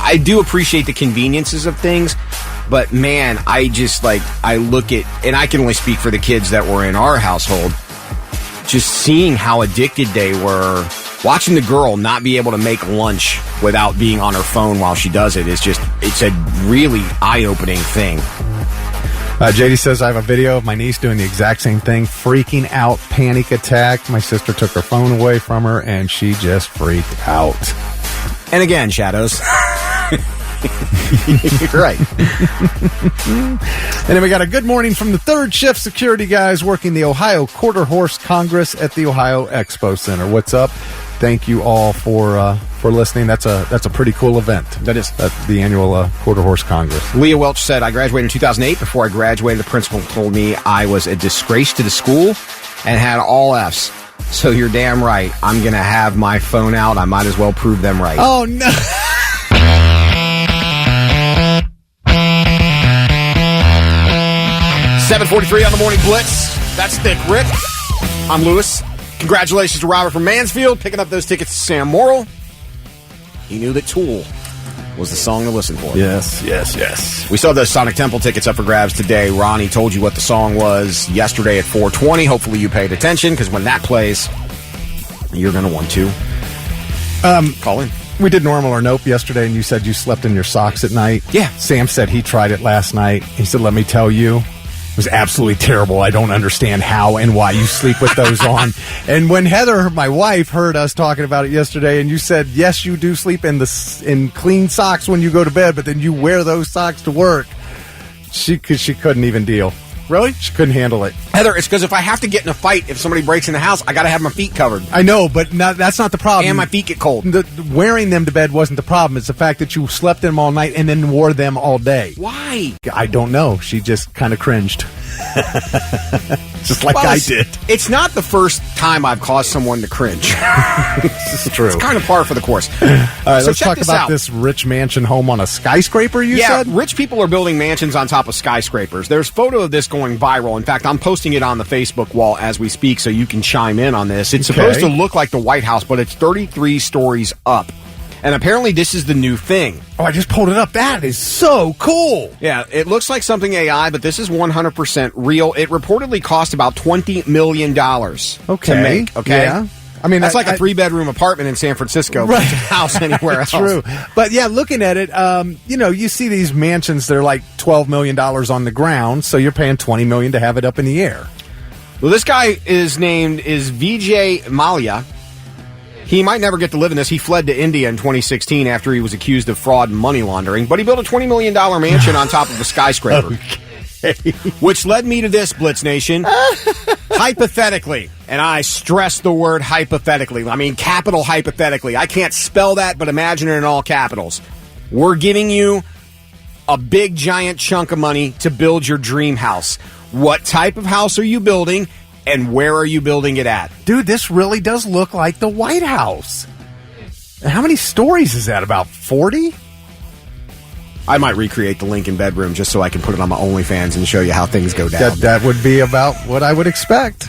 I do appreciate the conveniences of things, but man, I look at, and I can only speak for the kids that were in our household, just seeing how addicted they were, watching the girl not be able to make lunch without being on her phone while she does it it's a really eye-opening thing. JD says, I have a video of my niece doing the exact same thing, freaking out, panic attack. My sister took her phone away from her, and she just freaked out. And again, Shadows. You're right. And then we got a good morning from the third shift security guys working the Ohio Quarter Horse Congress at the Ohio Expo Center. What's up? Thank you all for listening. That's a pretty cool event. That's the annual Quarter Horse Congress. Leah Welch said, I graduated in 2008. Before I graduated, the principal told me I was a disgrace to the school and had all Fs. So you're damn right. I'm going to have my phone out. I might as well prove them right. Oh, no. 7:43 on the Morning Blitz. That's Thick Rick. I'm Lewis. Congratulations to Robert from Mansfield picking up those tickets to Sam Morrill. He knew that Tool was the song to listen for. Yes. We still have those Sonic Temple tickets up for grabs today. Ronnie told you what the song was yesterday at 4:20. Hopefully you paid attention, because when that plays, you're going to want to call in. We did Normal or Nope yesterday, and you said you slept in your socks at night. Yeah. Sam said he tried it last night. He said, let me tell you, it was absolutely terrible. I don't understand how and why you sleep with those on. And when Heather, my wife, heard us talking about it yesterday, and you said, yes, you do sleep in clean socks when you go to bed, but then you wear those socks to work, she couldn't even deal. Really? She couldn't handle it. Heather, it's because if I have to get in a fight, if somebody breaks in the house, I got to have my feet covered. I know, but that's not the problem. And my feet get cold. Wearing them to bed wasn't the problem. It's the fact that you slept in them all night and then wore them all day. Why? I don't know. She just kind of cringed. Just like I did. It's not the first time I've caused someone to cringe. This is true. It's kind of par for the course. All right, so let's talk about this rich mansion home on a skyscraper, you said? Yeah, rich people are building mansions on top of skyscrapers. There's a photo of this going viral. In fact, I'm posting it on the Facebook wall as we speak, so you can chime in on this. It's supposed to look like the White House, but it's 33 stories up. And apparently this is the new thing. Oh, I just pulled it up. That is so cool. Yeah, it looks like something AI, but this is 100% real. It reportedly cost about $20 million to make. Okay. Yeah. I mean, that's like a 3-bedroom apartment in San Francisco, right? A house anywhere else. True. But yeah, looking at it, you see these mansions, they're like $12 million on the ground, so you're paying $20 million to have it up in the air. Well, this guy is named Vijay Mallya. He might never get to live in this. He fled to India in 2016 after he was accused of fraud and money laundering, but he built a $20 million mansion on top of a skyscraper. Okay. Which led me to this, Blitz Nation. Hypothetically, and I stress the word hypothetically, I mean capital hypothetically. I can't spell that, but imagine it in all capitals. We're giving you a big, giant chunk of money to build your dream house. What type of house are you building? and where are you building it at? Dude, this really does look like the White House. And how many stories is that? About 40? I might recreate the Lincoln bedroom just so I can put it on my OnlyFans and show you how things go down. That would be about what I would expect.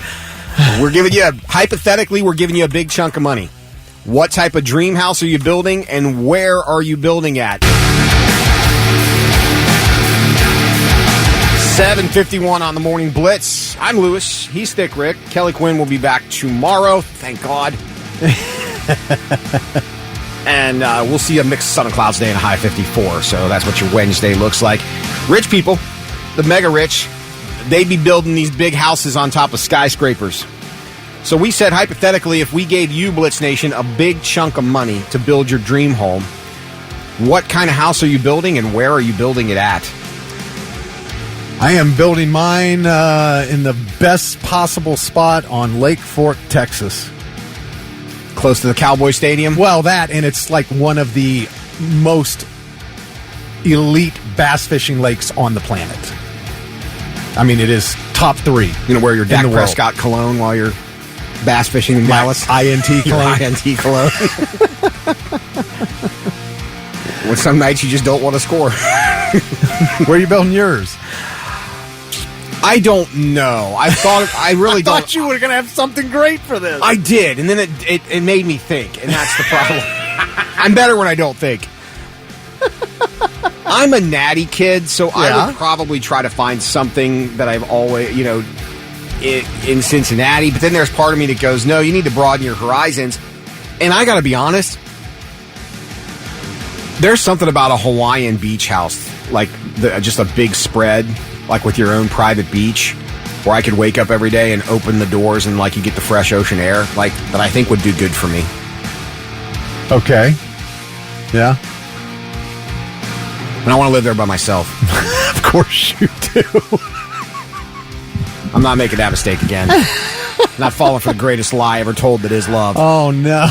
We're giving you, hypothetically, we're giving you a big chunk of money. What type of dream house are you building, and where are you building at? 7:51 on the Morning Blitz. I'm Lewis. He's Thick Rick. Kelly Quinn will be back tomorrow. Thank God. And we'll see a mixed sun and clouds day and a high 54. So that's what your Wednesday looks like. Rich people, the mega rich, they be building these big houses on top of skyscrapers. So we said, hypothetically, if we gave you, Blitz Nation, a big chunk of money to build your dream home, what kind of house are you building and where are you building it at? I am building mine in the best possible spot on Lake Fork, Texas. Close to the Cowboy Stadium? Well, that, and it's like one of the most elite bass fishing lakes on the planet. I mean, it is top 3. You know, where your Dak Prescott cologne while you're bass fishing in Dallas? INT cologne. Your INT cologne. With some nights you just don't want to score. Where are you building yours? I don't know. I really don't. I thought you were going to have something great for this. I did, and then it made me think, and that's the problem. I'm better when I don't think. I'm a natty kid, so I would probably try to find something that I've always, in Cincinnati, but then there's part of me that goes, no, you need to broaden your horizons. And I got to be honest, there's something about a Hawaiian beach house, like just a big spread, like with your own private beach, where I could wake up every day and open the doors and like you get the fresh ocean air, like that I think would do good for me. Okay. Yeah. And I want to live there by myself. Of course you do. I'm not making that mistake again. Not falling for the greatest lie ever told that is love. Oh, no.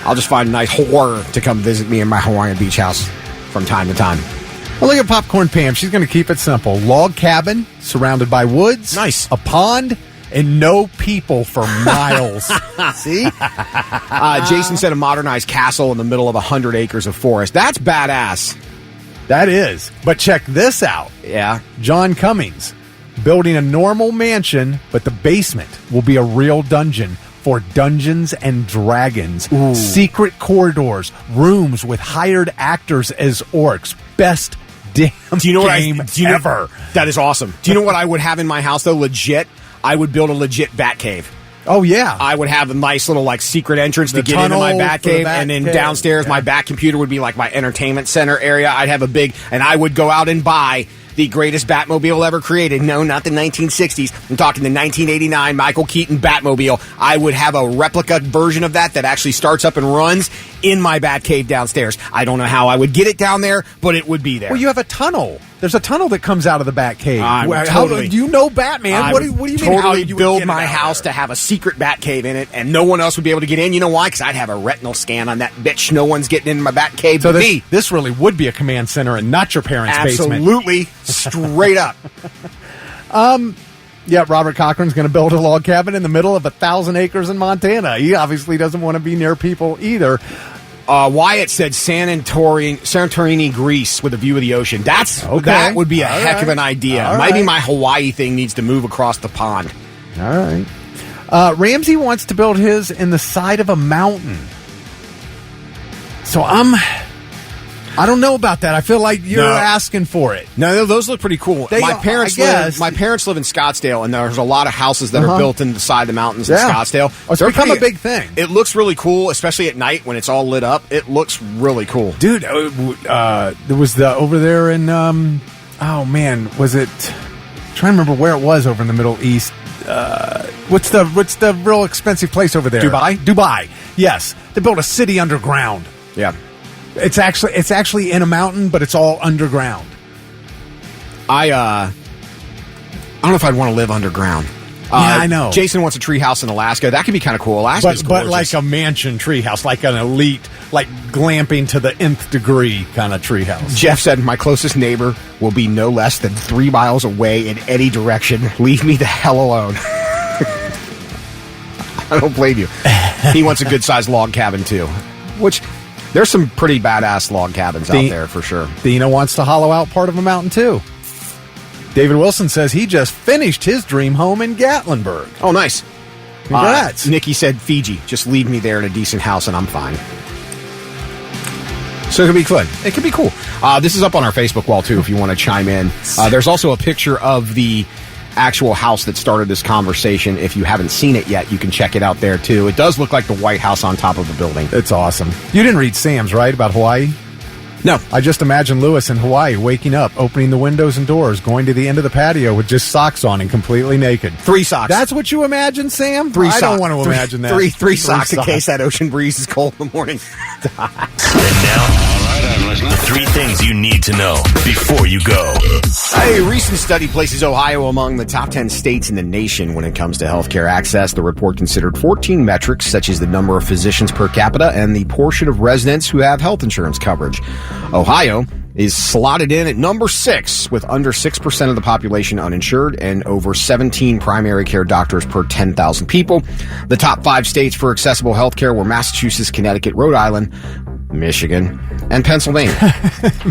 I'll just find a nice whore to come visit me in my Hawaiian beach house from time to time. Well, look at Popcorn Pam. She's going to keep it simple. Log cabin, surrounded by woods. Nice. A pond, and no people for miles. See? Jason said a modernized castle in the middle of 100 acres of forest. That's badass. That is. But check this out. Yeah. John Cummings, building a normal mansion, but the basement will be a real dungeon for Dungeons and Dragons. Ooh. Secret corridors, rooms with hired actors as orcs. Best damn game ever. That is awesome. Do you know what I would have in my house, though? Legit. I would build a legit bat cave. Oh, yeah. I would have a nice little secret entrance to get into my bat cave, and then downstairs my bat computer would be like my entertainment center area. I'd have and I would go out and buy the greatest Batmobile ever created. No, not the 1960s. I'm talking the 1989 Michael Keaton Batmobile. I would have a replica version of that actually starts up and runs in my bat cave downstairs. I don't know how I would get it down there, but it would be there. Well, you have a tunnel. There's a tunnel that comes out of the bat cave. Totally. Do you know Batman? What do you mean? Totally build my house to have a secret bat cave in it, and no one else would be able to get in. You know why? Because I'd have a retinal scan on that bitch. No one's getting in my bat cave. So this really would be a command center and not your parents' basement. Absolutely, straight up. Yeah, Robert Cochran's going to build a log cabin in the middle of 1,000 acres in Montana. He obviously doesn't want to be near people either. Wyatt said Santorini, Greece, with a view of the ocean. That would be a heck of an idea. Maybe my Hawaii thing needs to move across the pond. All right. Ramsey wants to build his in the side of a mountain. So I don't know about that. I feel like you're asking for it. No, those look pretty cool. My parents live in Scottsdale, and there's a lot of houses that are built in the side of the mountains in Scottsdale. Oh, it's become a big thing. It looks really cool, especially at night when it's all lit up. It looks really cool. Dude, there was over there in, was it, I'm trying to remember where it was over in the Middle East. What's the real expensive place over there? Dubai. Yes. They built a city underground. Yeah. It's actually in a mountain, but it's all underground. I don't know if I'd want to live underground. I know. Jason wants a tree house in Alaska. That could be kind of cool. Alaska's but gorgeous. like a mansion treehouse, like an elite, like glamping to the nth degree kind of treehouse. Jeff said, my closest neighbor will be no less than 3 miles away in any direction. Leave me the hell alone. I don't blame you. He wants a good-sized log cabin, too. Which, there's some pretty badass log cabins out there, for sure. Dina wants to hollow out part of a mountain, too. David Wilson says he just finished his dream home in Gatlinburg. Oh, nice. Congrats. Nikki said, Fiji. Just leave me there in a decent house and I'm fine. So it could be fun. It could be cool. This is up on our Facebook wall, too, if you want to chime in. There's also a picture of the actual house that started this conversation. If you haven't seen it yet, you can check it out there, too. It does look like the White House on top of a building. It's awesome. You didn't read Sam's, right, about Hawaii? No. I just imagine Lewis in Hawaii waking up, opening the windows and doors, going to the end of the patio with just socks on and completely naked. 3 socks. That's what you imagine, Sam? 3 socks. I don't want to imagine that. Three socks in case that ocean breeze is cold in the morning. And now, all right, I'm listening. 3 things you need to know before you go. A recent study places Ohio among the top 10 states in the nation when it comes to healthcare access. The report considered 14 metrics, such as the number of physicians per capita and the portion of residents who have health insurance coverage. Ohio is slotted in at number 6, with under 6% of the population uninsured and over 17 primary care doctors per 10,000 people. The top 5 states for accessible healthcare were Massachusetts, Connecticut, Rhode Island, Michigan, and Pennsylvania.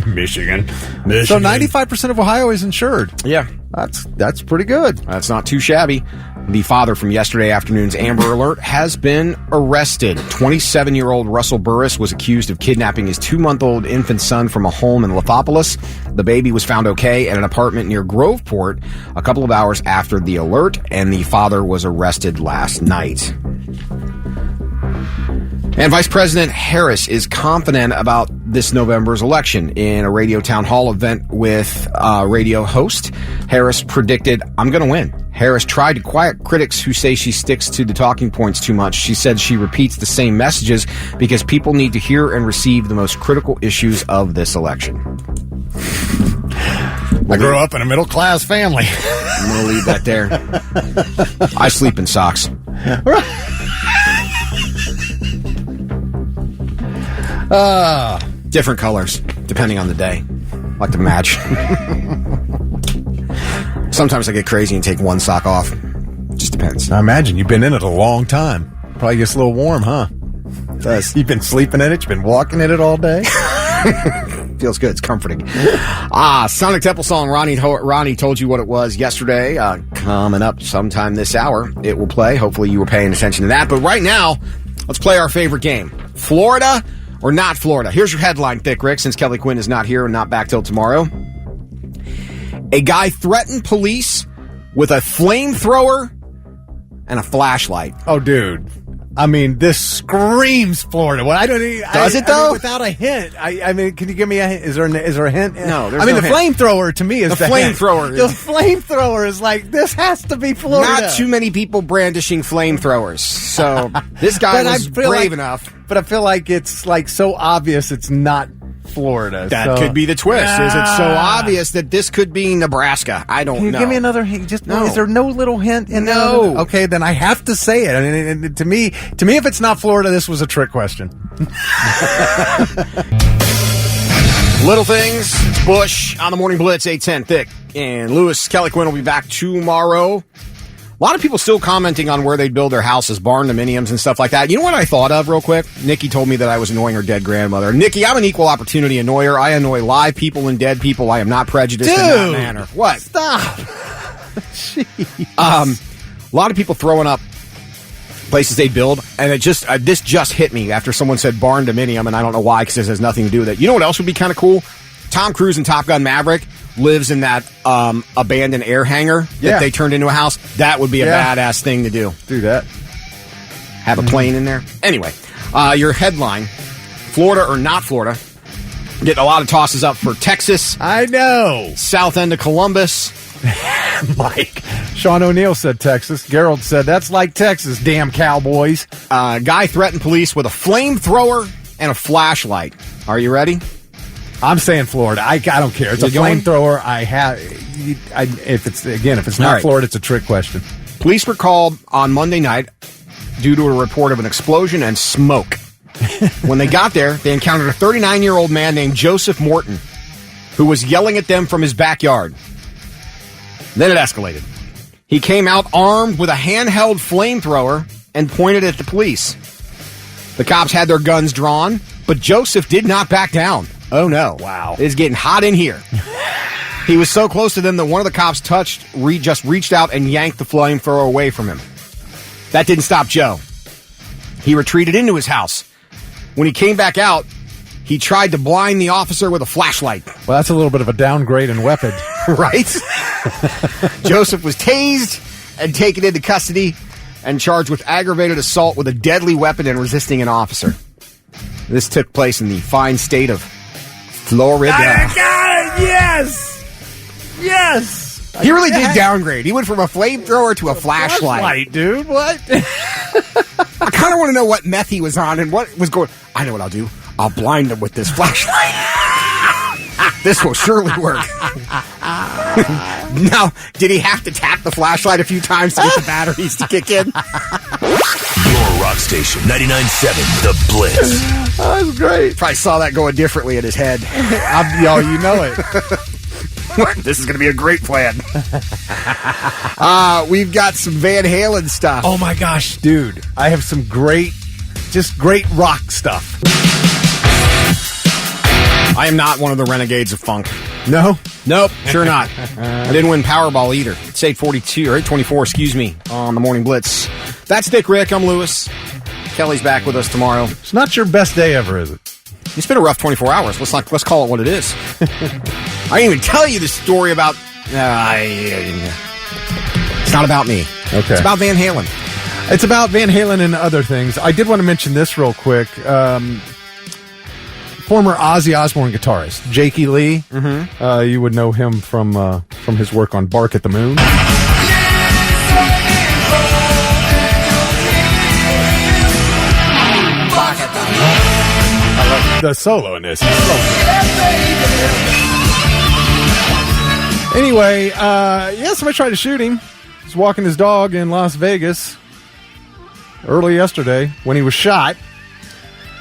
Michigan. So 95% of Ohio is insured. Yeah. That's pretty good. That's not too shabby. The father from yesterday afternoon's Amber Alert has been arrested. 27-year-old Russell Burris was accused of kidnapping his 2-month-old infant son from a home in Lithopolis. The baby was found okay at an apartment near Groveport a couple of hours after the alert, and the father was arrested last night. And Vice President Harris is confident about this November's election. In a radio town hall event with radio host, Harris predicted, I'm going to win. Harris tried to quiet critics who say she sticks to the talking points too much. She said she repeats the same messages because people need to hear and receive the most critical issues of this election. I grew up in a middle-class family. I'm going to leave that there. I sleep in socks. Different colors, depending on the day. Like to match. Sometimes I get crazy and take one sock off. Just depends. I imagine you've been in it a long time. Probably gets a little warm, huh? It does. You've been sleeping in it? You've been walking in it all day? Feels good. It's comforting. Sonic Temple song. Ronnie told you what it was yesterday. Coming up sometime this hour, it will play. Hopefully you were paying attention to that. But right now, let's play our favorite game. Florida or not Florida? Here's your headline, Thick Rick, since Kelly Quinn is not here and not back till tomorrow. A guy threatened police with a flamethrower and a flashlight. Oh, dude. I mean, this screams Florida. Well, I don't. Does it though? Without a hint. I mean, can you give me a hint? Is there a hint? No. There's I mean, no the hint. flamethrower to me is the flamethrower. The flamethrower is like, this has to be Florida. Not too many people brandishing flamethrowers. So this guy was brave enough. But I feel like it's like so obvious it's not Florida. That could be the twist. Is it so obvious that this could be Nebraska? I don't know. Can you give me another hint? Just no. Is there no little hint in there? No. Okay, then I have to say it. I mean, to me, if it's not Florida, this was a trick question. Little things. It's Bush on the Morning Blitz, 8:10 Thick. And Lewis, Kelly Quinn will be back tomorrow. A lot of people still commenting on where they'd build their houses, barn dominiums and stuff like that. You know what I thought of real quick? Nikki told me that I was annoying her dead grandmother. Nikki, I'm an equal opportunity annoyer. I annoy live people and dead people. I am not prejudiced in that manner. What? Stop. A lot of people throwing up places they build, and it just this just hit me after someone said barn dominium, and I don't know why, because this has nothing to do with it. You know what else would be kind of cool? Tom Cruise in Top Gun Maverick lives in that abandoned air hangar that they turned into a house. That would be a badass thing to do. Do that. Have a plane in there. Anyway, your headline, Florida or not Florida. Getting a lot of tosses up for Texas. I know. South end of Columbus. Mike. Sean O'Neill said Texas. Gerald said, that's like Texas, damn cowboys. Guy threatened police with a flamethrower and a flashlight. Are you ready? I'm saying Florida. I don't care. It's a flamethrower. If it's not right. Florida, it's a trick question. Police were called on Monday night due to a report of an explosion and smoke. When they got there, they encountered a 39-year-old man named Joseph Morton, who was yelling at them from his backyard. Then it escalated. He came out armed with a handheld flamethrower and pointed at the police. The cops had their guns drawn, but Joseph did not back down. Oh, no. Wow. It's getting hot in here. He was so close to them that one of the cops just reached out and yanked the flamethrower away from him. That didn't stop Joe. He retreated into his house. When he came back out, he tried to blind the officer with a flashlight. Well, that's a little bit of a downgrade in weapon. Right? Joseph was tased and taken into custody and charged with aggravated assault with a deadly weapon and resisting an officer. This took place in the fine state of Florida. Yes! Yes! He really did downgrade. He went from a flamethrower to a flashlight. Dude, what? I kind of want to know what meth he was on and what was going... I know what I'll do. I'll blind him with this flashlight. This will surely work. Now, did he have to tap the flashlight a few times to get the batteries to kick in? Your rock station, 99.7 The Blitz. Oh, that's great. Probably saw that going differently in his head. You know it. This is going to be a great plan. We've got some Van Halen stuff. Oh my gosh, dude. I have some great rock stuff. I am not one of the renegades of funk. No? Nope, sure not. I didn't win Powerball either. It's 8:42 or 8:24, excuse me, on the Morning Blitz. That's Dick Rick. I'm Lewis. Kelly's back with us tomorrow. It's not your best day ever, is it? It's been a rough 24 hours. Let's call it what it is. I didn't even tell you the story about... it's not about me. Okay. It's about Van Halen. It's about Van Halen and other things. I did want to mention this real quick. Former Ozzy Osbourne guitarist, Jakey Lee. Mm-hmm. You would know him from his work on Bark at the Moon. The solo in this. Anyway, somebody tried to shoot him. He was walking his dog in Las Vegas early yesterday when he was shot.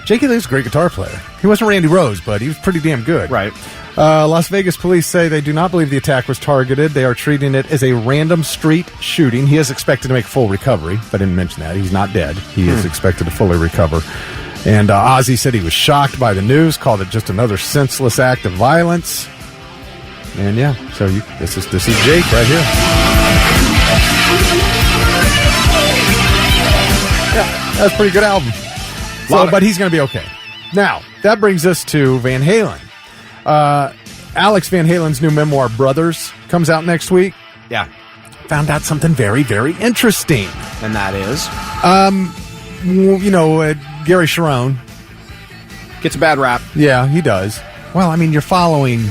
Jakey Lee's a great guitar player. He wasn't Randy Rose, but he was pretty damn good. Right. Las Vegas police say they do not believe the attack was targeted. They are treating it as a random street shooting. He is expected to make full recovery. If I didn't mention that, he's not dead. He is expected to fully recover. And Ozzy said he was shocked by the news, called it just another senseless act of violence. And yeah, so this is Jake right here. Yeah, that's a pretty good album. But he's going to be okay. Now, that brings us to Van Halen. Alex Van Halen's new memoir, Brothers, comes out next week. Yeah. Found out something very, very interesting. And that is? Gary Sharon. Gets a bad rap. Yeah, he does. Well, I mean, you're following,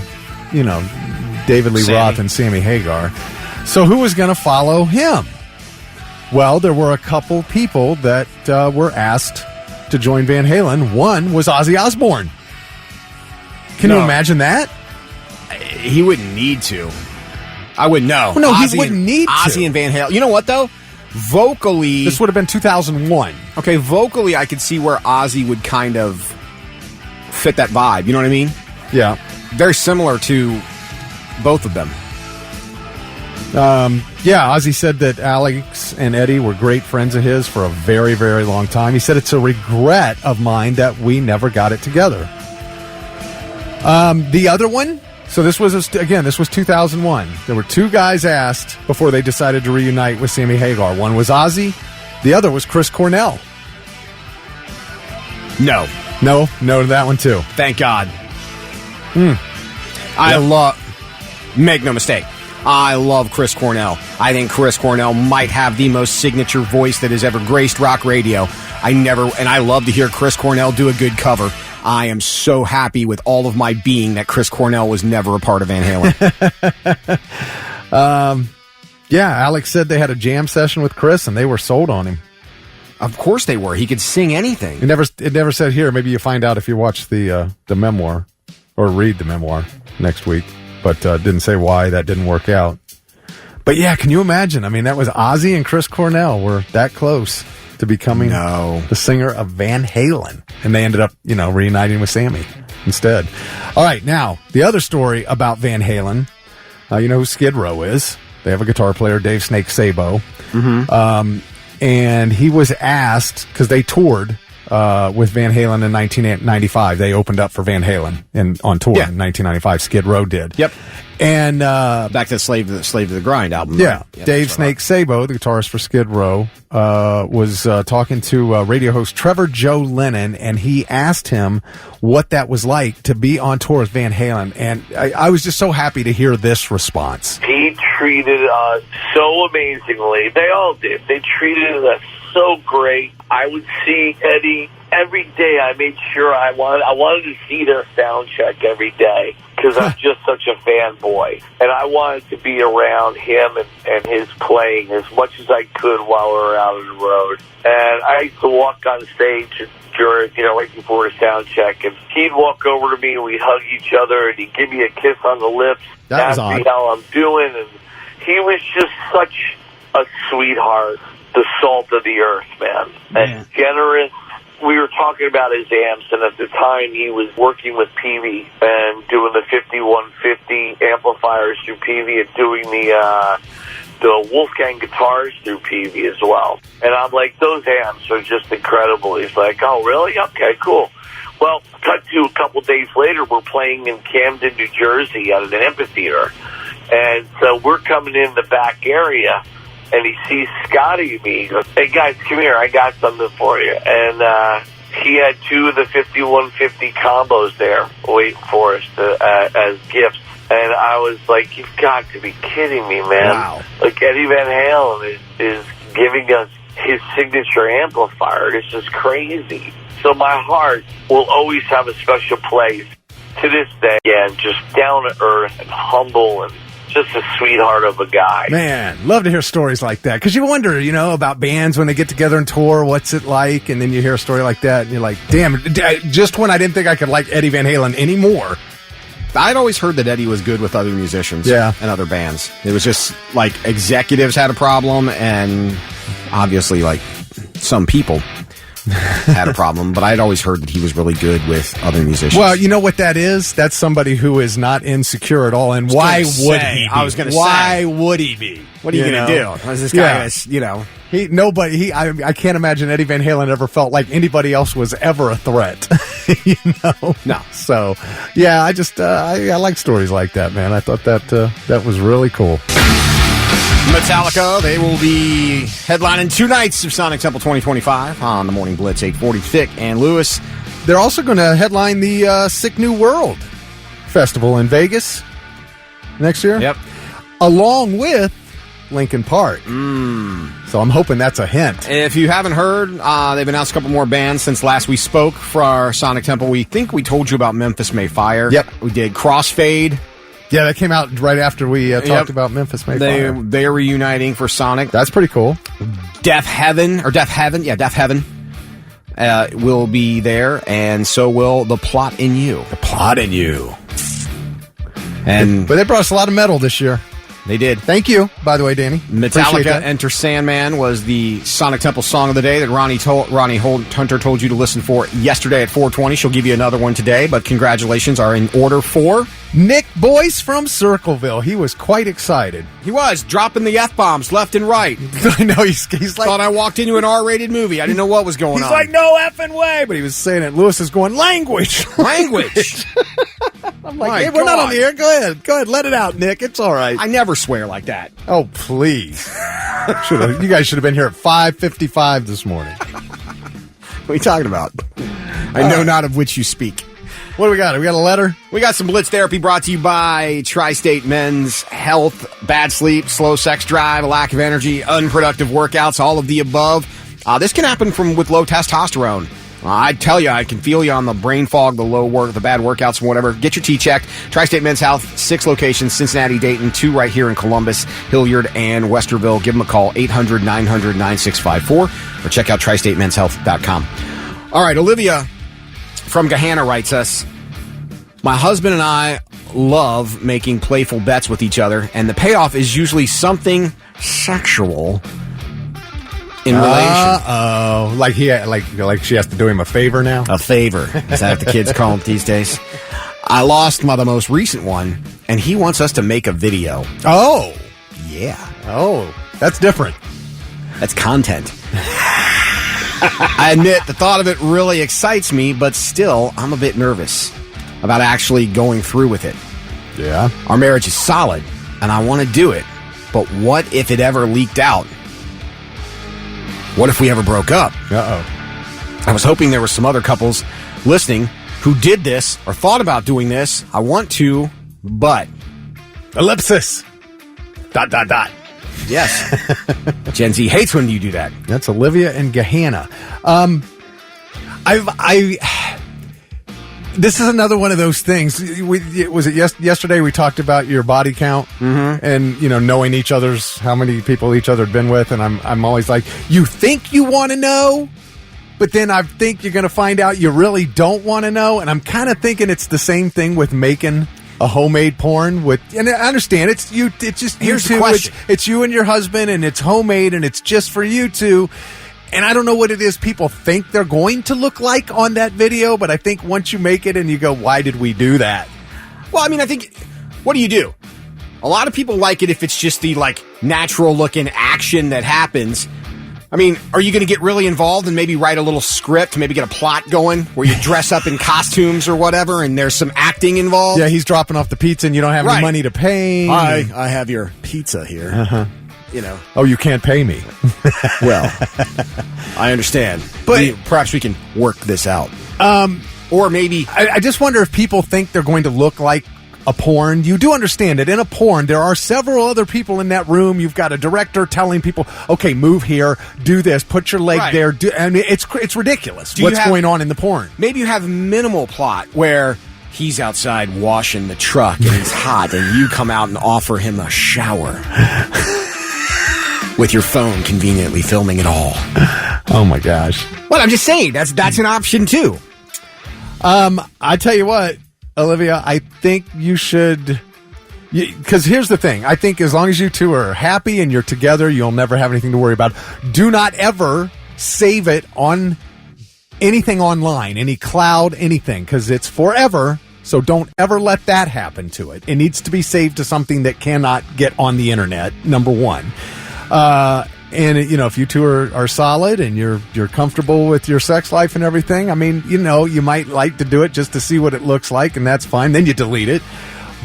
David Lee Roth and Sammy Hagar. So who was going to follow him? Well, there were a couple people that were asked to join Van Halen. One was Ozzy Osbourne. Can you imagine that? He wouldn't need to. I wouldn't know. No, he wouldn't need to. Ozzy and Van Halen. You know what, though? Vocally... This would have been 2001. Okay, vocally, I could see where Ozzy would kind of fit that vibe. You know what I mean? Yeah. Very similar to both of them. Ozzy said that Alex and Eddie were great friends of his for a very, very long time. He said it's a regret of mine that we never got it together. The other one, so this was 2001. There were two guys asked before they decided to reunite with Sammy Hagar. One was Ozzy, the other was Chris Cornell. No to that one too. Thank God. Make no mistake, I love Chris Cornell. I think Chris Cornell might have the most signature voice that has ever graced rock radio. I love to hear Chris Cornell do a good cover. I am so happy with all of my being that Chris Cornell was never a part of Van Halen. Alex said they had a jam session with Chris and they were sold on him. Of course they were. He could sing anything. It never said here. Maybe you find out if you watch the memoir or read the memoir next week. But didn't say why that didn't work out. But yeah, can you imagine? I mean, that was Ozzy and Chris Cornell were that close to becoming the singer of Van Halen. And they ended up, reuniting with Sammy instead. All right, now, the other story about Van Halen, you know who Skid Row is. They have a guitar player, Dave Snake Sabo. Mm-hmm. And he was asked, because they toured with Van Halen in 1995. They opened up for Van Halen on tour in 1995. Skid Row did. Yep. And back to the Slave to the Grind album. Yeah. Dave Snake Sabo, the guitarist for Skid Row, was talking to radio host Trevor Joe Lennon, and he asked him what that was like to be on tour with Van Halen. And I was just so happy to hear this response. He treated us so amazingly. They all did. They treated us so great. I would see Eddie every day. I made sure I wanted to see their sound check every day because I'm just such a fanboy. And I wanted to be around him and his playing as much as I could while we were out on the road. And I used to walk on stage during, right before a sound check, and he'd walk over to me and we'd hug each other and he'd give me a kiss on the lips, ask me how I'm doing, and he was just such a sweetheart, the salt of the earth, man, and generous. We were talking about his amps, and at the time he was working with Peavey and doing the 5150 amplifiers through Peavey and doing the Wolfgang guitars through Peavey as well. And I'm like, those amps are just incredible. He's like, oh, really? Okay, cool. Well, cut to a couple days later, we're playing in Camden, New Jersey at an amphitheater. And so we're coming in the back area, and he sees Scotty and me. He goes, hey, guys, come here. I got something for you. And he had two of the 5150 combos there waiting for us as gifts. And I was like, you've got to be kidding me, man. Wow. Like, Eddie Van Halen is giving us his signature amplifier. This is crazy. So my heart will always have a special place to this day. Again, just down to earth and humble and just a sweetheart of a guy. Man, love to hear stories like that. Because you wonder, about bands when they get together and tour, what's it like? And then you hear a story like that, and you're like, damn, just when I didn't think I could like Eddie Van Halen anymore. I'd always heard that Eddie was good with other musicians and other bands. It was just like executives had a problem, and obviously like some people had a problem, but I'd always heard that he was really good with other musicians. Well, you know what that is? That's somebody who is not insecure at all, and why would he be? I was going to say. Why would he be? What are you going to do? This guy is, I can't imagine Eddie Van Halen ever felt like anybody else was ever a threat. No. So, yeah, I just I like stories like that, man. I thought that was really cool. Metallica, they will be headlining 2 nights of Sonic Temple 2025 on the Morning Blitz, 840. Thick and Lewis. They're also going to headline the Sick New World Festival in Vegas next year. Yep. Along with Linkin Park. So I'm hoping that's a hint. If you haven't heard, they've announced a couple more bands since last we spoke for our Sonic Temple. We think we told you about Memphis May Fire. Yep. We did Crossfade. Yeah, that came out right after we talked about Memphis May Fire. They're reuniting for Sonic. That's pretty cool. Death Heaven will be there, and so will The Plot in You. The Plot in You. But they brought us a lot of metal this year. They did. Thank you, by the way, Danny. Metallica Enter Sandman was the Sonic Temple song of the day that Ronnie Hunter told you to listen for yesterday at 4:20. She'll give you another one today, but congratulations are in order for Nick Boyce from Circleville. He was quite excited. He was dropping the F-bombs left and right. I know, he's like... Thought I walked into an R-rated movie. I didn't know what was going on. He's like, no effing way! But he was saying it. Lewis is going, language! Language! I'm like, hey, we're not on the air. Go ahead, let it out, Nick. It's all right. I never swear like that. Oh, please. You guys should have been here at 5:55 this morning. What are you talking about? I know not of which you speak. What do we got? We got a letter? We got some Blitz Therapy brought to you by Tri-State Men's Health. Bad sleep, slow sex drive, a lack of energy, unproductive workouts, all of the above. This can happen with low testosterone. I tell you, I can feel you on the brain fog, the bad workouts and whatever. Get your T checked. Tri-State Men's Health, 6 locations, Cincinnati, Dayton, 2 right here in Columbus, Hilliard, and Westerville. Give them a call, 800-900-9654, or check out tristatemenshealth.com. All right, Olivia from Gahanna writes us, my husband and I love making playful bets with each other, and the payoff is usually something sexual in relation. Oh, like she has to do him a favor now? A favor. Is that what the kids call them these days? I lost the most recent one, and he wants us to make a video. Oh. Yeah. Oh, that's different. That's content. I admit the thought of it really excites me, but still, I'm a bit nervous about actually going through with it. Yeah. Our marriage is solid, and I want to do it, but what if it ever leaked out? What if we ever broke up? Uh-oh. I was hoping there were some other couples listening who did this or thought about doing this. I want to, but... Ellipsis. ... Yes. Gen Z hates when you do that. That's Olivia and Gehenna. This is another one of those things. Yesterday we talked about your body count and knowing each other's how many people each other had been with, and I'm always like, you think you want to know, but then I think you're going to find out you really don't want to know, and I'm kind of thinking it's the same thing with making a homemade porn and I understand it's just here's you the two. question. It's you and your husband, and it's homemade, and it's just for you two. And I don't know what it is people think they're going to look like on that video, but I think once you make it and you go, why did we do that? Well, I mean, I think, what do? A lot of people like it if it's just the, natural looking action that happens. I mean, are you going to get really involved and maybe write a little script, maybe get a plot going where you dress up in costumes or whatever and there's some acting involved? Yeah, he's dropping off the pizza and you don't have any money to pay. Hi, I have your pizza here. Uh-huh. Oh, you can't pay me. Well, I understand. But perhaps we can work this out. Or maybe... I just wonder if people think they're going to look like a porn. You do understand that in a porn, there are several other people in that room. You've got a director telling people, okay, move here, do this, put your leg there. It's ridiculous what's going on in the porn. Maybe you have minimal plot where he's outside washing the truck and he's hot and you come out and offer him a shower. With your phone conveniently filming it all. Oh my gosh. Well, I'm just saying, that's an option too. I tell you what, Olivia, I think you should, because here's the thing. I think as long as you two are happy and you're together, you'll never have anything to worry about. Do not ever save it on anything online, any cloud, anything, because it's forever. So don't ever let that happen to it. It needs to be saved to something that cannot get on the internet, number one. And if you two are solid and you're comfortable with your sex life and everything, I mean, you might like to do it just to see what it looks like, and that's fine. Then you delete it.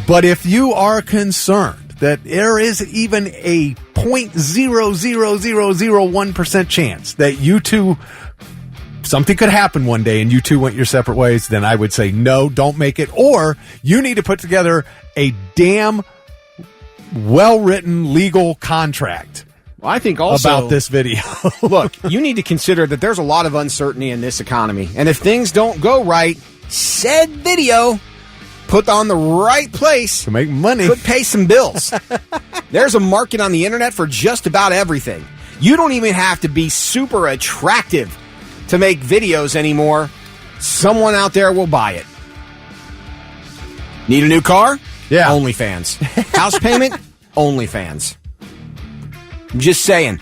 But if you are concerned that there is even a 0.00001% chance that you two, something could happen one day and you two went your separate ways, then I would say no, don't make it. Or you need to put together a damn well-written legal contract. I think also about this video. Look, you need to consider that there's a lot of uncertainty in this economy. And if things don't go right, said video put on the right place to make money could pay some bills. There's a market on the internet for just about everything. You don't even have to be super attractive to make videos anymore. Someone out there will buy it. Need a new car? Yeah. OnlyFans. House payment? OnlyFans. I'm just saying.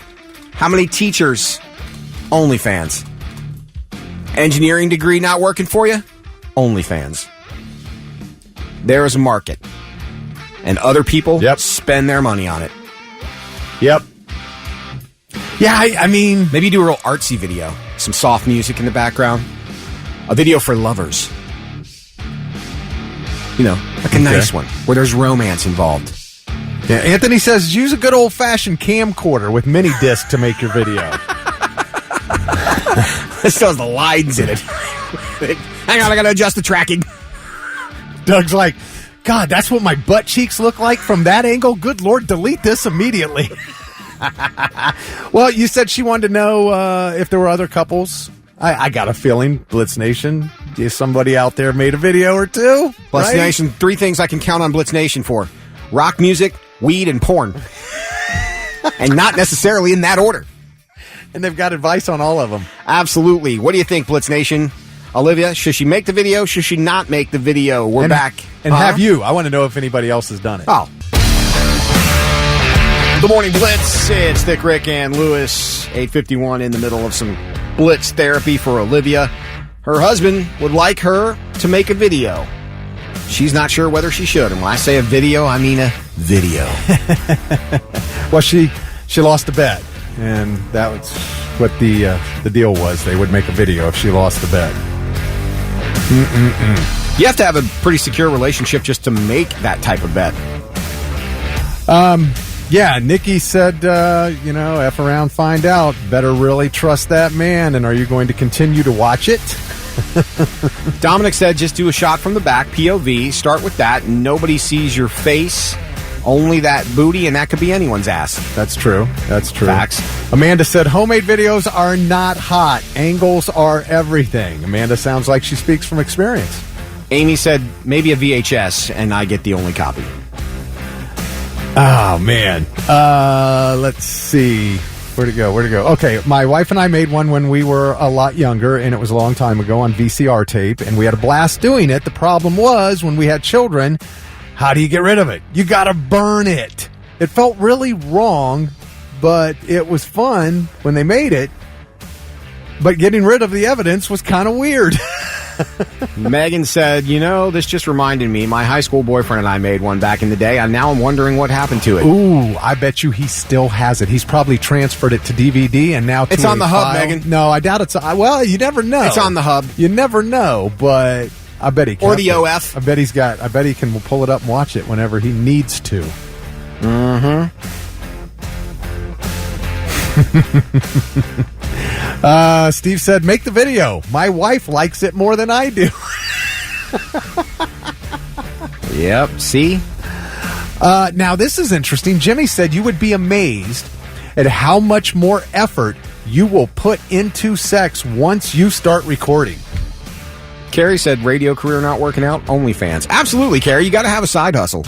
How many teachers? OnlyFans. Engineering degree not working for you? OnlyFans. There is a market. And other people spend their money on it. Yep. Yeah, I mean... Maybe do a real artsy video. Some soft music in the background. A video for lovers. Like a nice one, where there's romance involved. Yeah, Anthony says, use a good old-fashioned camcorder with mini disc to make your video. This still has the lines in it. Hang on, I gotta adjust the tracking. Doug's like, God, that's what my butt cheeks look like from that angle? Good Lord, delete this immediately. Well, you said she wanted to know if there were other couples. I got a feeling, Blitz Nation, somebody out there made a video or two. Blitz Nation, 3 things I can count on Blitz Nation for. Rock music, weed, and porn. And not necessarily in that order. And they've got advice on all of them. Absolutely. What do you think, Blitz Nation? Olivia, should she make the video? Should she not make the video? We're back. And have you. I want to know if anybody else has done it. Oh. Good morning, Blitz. It's Thick Rick and Lewis. 8:51 in the middle of some Blitz therapy for Olivia. Her husband would like her to make a video. She's not sure whether she should. And when I say a video, I mean a video. Well, she lost a bet, and that was what the deal was. They would make a video if she lost the bet. You have to have a pretty secure relationship just to make that type of bet. Yeah, Nikki said, F around, find out. Better really trust that man, and are you going to continue to watch it? Dominic said just do a shot from the back, POV, start with that. Nobody sees your face, only that booty, and that could be anyone's ass. That's true. Facts. Amanda said homemade videos are not hot. Angles are everything. Amanda sounds like she speaks from experience. Amy said maybe a VHS, and I get the only copy. Oh, man. Let's see. Where'd it go? Okay, my wife and I made one when we were a lot younger, and it was a long time ago on VCR tape, and we had a blast doing it. The problem was, when we had children, how do you get rid of it? You gotta burn it. It felt really wrong, but it was fun when they made it. But getting rid of the evidence was kind of weird. Megan said, this just reminded me, my high school boyfriend and I made one back in the day, and now I'm wondering what happened to it. Ooh, I bet you he still has it. He's probably transferred it to DVD and now to It's on the hub, file. Megan. No, I doubt it's... Well, you never know. It's on the hub. You never know, but I bet he can. Or the OF. I bet he can pull it up and watch it whenever he needs to. Steve said, make the video. My wife likes it more than I do. Yep, see? Now, this is interesting. Jimmy said you would be amazed at how much more effort you will put into sex once you start recording. Carrie said radio career not working out, OnlyFans. Absolutely, Carrie. You got to have a side hustle.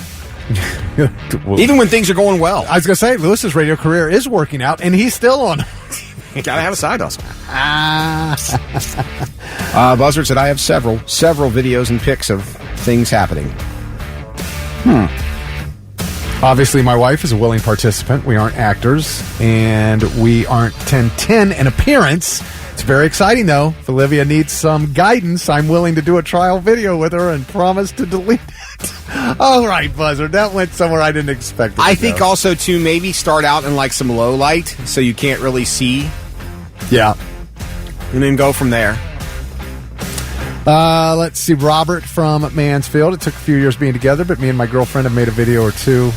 Even when things are going well. I was going to say, Lewis's radio career is working out, and he's still on. You got to have a side hustle. Buzzard said, I have several videos and pics of things happening. Obviously, my wife is a willing participant. We aren't actors, and we aren't 10-10 in appearance. It's very exciting, though. If Olivia needs some guidance, I'm willing to do a trial video with her and promise to delete it. All right, Buzzard. That went somewhere I didn't expect it to I think go. also, too, maybe start out in like some low light so you can't really see. Yeah. And then go from there. Let's see. Robert from Mansfield. It took a few years being together, but me and my girlfriend have made a video or two.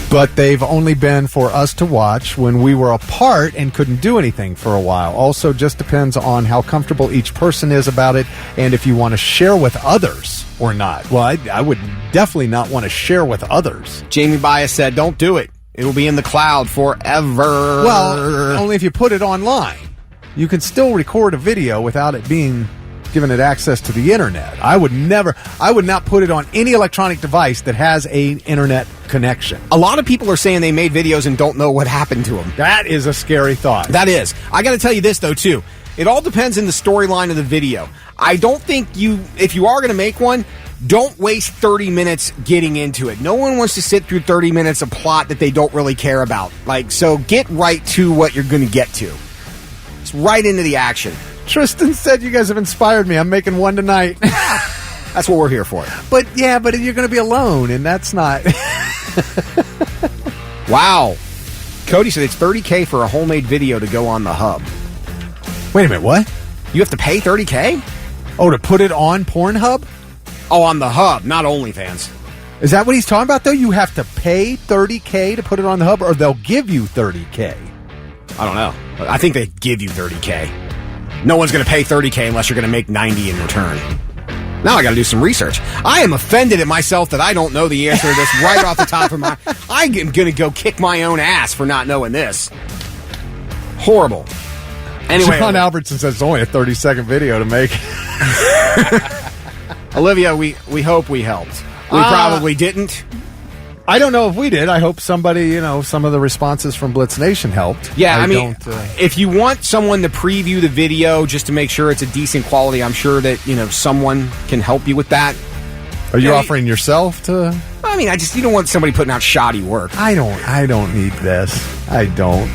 But they've only been for us to watch when we were apart and couldn't do anything for a while. Also, just depends on how comfortable each person is about it and if you want to share with others or not. Well, I would definitely not want to share with others. Jamie Bias said, don't do it. It will be in the cloud forever. Well, only if you put it online. You can still record a video without it being given it access to the internet. I would not put it on any electronic device that has an internet connection. A lot of people are saying they made videos and don't know what happened to them. That is a scary thought. That is. I got to tell you this, though, too. It all depends on the storyline of the video. I don't think if you are going to make one, don't waste 30 minutes getting into it. No one wants to sit through 30 minutes of plot that they don't really care about. So get right to what you're going to get to. It's right into the action. Tristan said you guys have inspired me. I'm making one tonight. That's what we're here for. But you're going to be alone, and that's not... Wow. Cody said it's $30K for a homemade video to go on the hub. Wait a minute, what? You have to pay $30K? Oh, to put it on Pornhub? Oh, on the hub, not OnlyFans. Is that what he's talking about, though? You have to pay $30K to put it on the hub, or they'll give you $30K? I don't know. I think they give you $30K. No one's going to pay $30K unless you're going to make $90 in return. Now I got to do some research. I am offended at myself that I don't know the answer to this right off the top of my... I'm going to go kick my own ass for not knowing this. Horrible. Anyway, John Albertson says it's only a 30-second video to make. Olivia, we hope we helped. We probably didn't. I don't know if we did. I hope somebody, some of the responses from Blitz Nation helped. Yeah, I mean, if you want someone to preview the video just to make sure it's a decent quality, I'm sure that, someone can help you with that. Are you offering yourself to? I mean, you don't want somebody putting out shoddy work. I don't need this. I don't.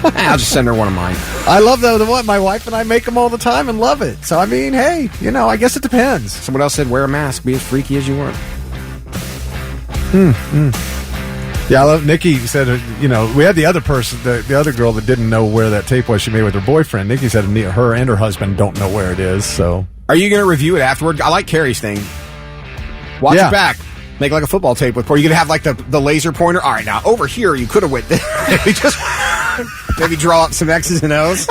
I'll just send her one of mine. I love my wife and I make them all the time and love it. So, I mean, hey, I guess it depends. Someone else said wear a mask, be as freaky as you want. Yeah, I love Nikki said, we had the other person, the other girl that didn't know where that tape was she made with her boyfriend. Nikki said her and her husband don't know where it is, so. Are you going to review it afterward? I like Carrie's thing. Watch it back. Make like a football tape with where you can have like the laser pointer. All right, now over here you could have went maybe draw up some X's and O's.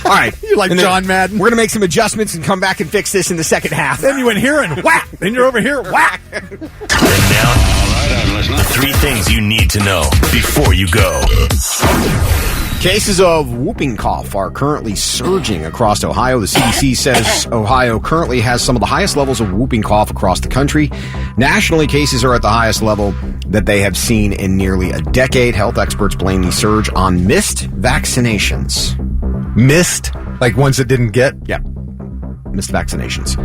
All right, you like John Madden. We're gonna make some adjustments and come back and fix this in the second half. Then you went here and whack. Then you're over here, whack. And now, all right, I'm listening. 3 things you need to know before you go. Cases of whooping cough are currently surging across Ohio. The CDC says Ohio currently has some of the highest levels of whooping cough across the country. Nationally, cases are at the highest level that they have seen in nearly a decade. Health experts blame the surge on missed vaccinations. Missed? Like ones that didn't get? Yeah. Missed vaccinations.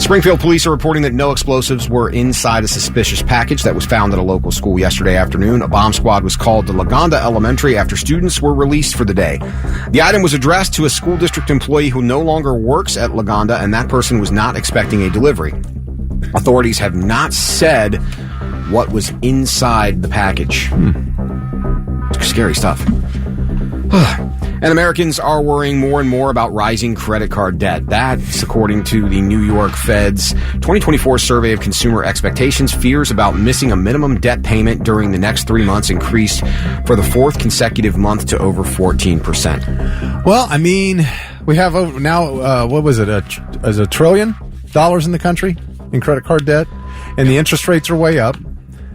Springfield police are reporting that no explosives were inside a suspicious package that was found at a local school yesterday afternoon. A bomb squad was called to Lagonda Elementary after students were released for the day. The item was addressed to a school district employee who no longer works at Lagonda, and that person was not expecting a delivery. Authorities have not said what was inside the package. Scary stuff. And Americans are worrying more and more about rising credit card debt. That's according to the New York Fed's 2024 survey of consumer expectations. Fears about missing a minimum debt payment during the next 3 months increased for the 4th consecutive month to over 14%. Well, I mean, we have over now, what was it, $1 trillion in the country in credit card debt, and the interest rates are way up.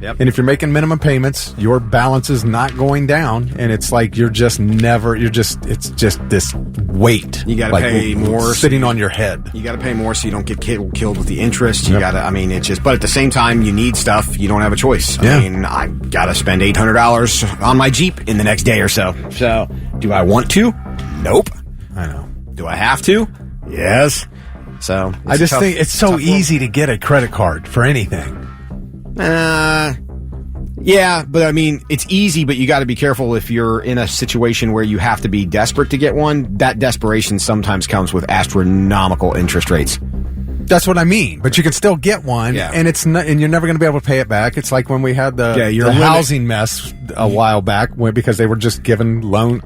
Yep. And if you're making minimum payments, your balance is not going down, and it's like it's just this weight. You got to pay more. Sitting on your head. You got to pay more so you don't get killed with the interest. You got to, but at the same time, you need stuff. You don't have a choice. Yeah. I mean, I got to spend $800 on my Jeep in the next day or so. So, do I want to? Nope. I know. Do I have to? Yes. So, I just think it's so easy to get a credit card for anything. Yeah, but I mean, it's easy, but you got to be careful if you're in a situation where you have to be desperate to get one. That desperation sometimes comes with astronomical interest rates. That's what I mean. But you can still get one, and it's not, and you're never going to be able to pay it back. It's like when we had the housing mess a while back, because they were just giving home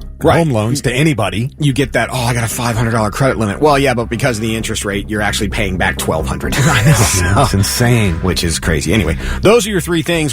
loans to anybody. You get that. I got a $500 credit limit. Well, yeah, but because of the interest rate, you're actually paying back $1,200. I know. It's insane, which is crazy. Anyway, those are your 3 things.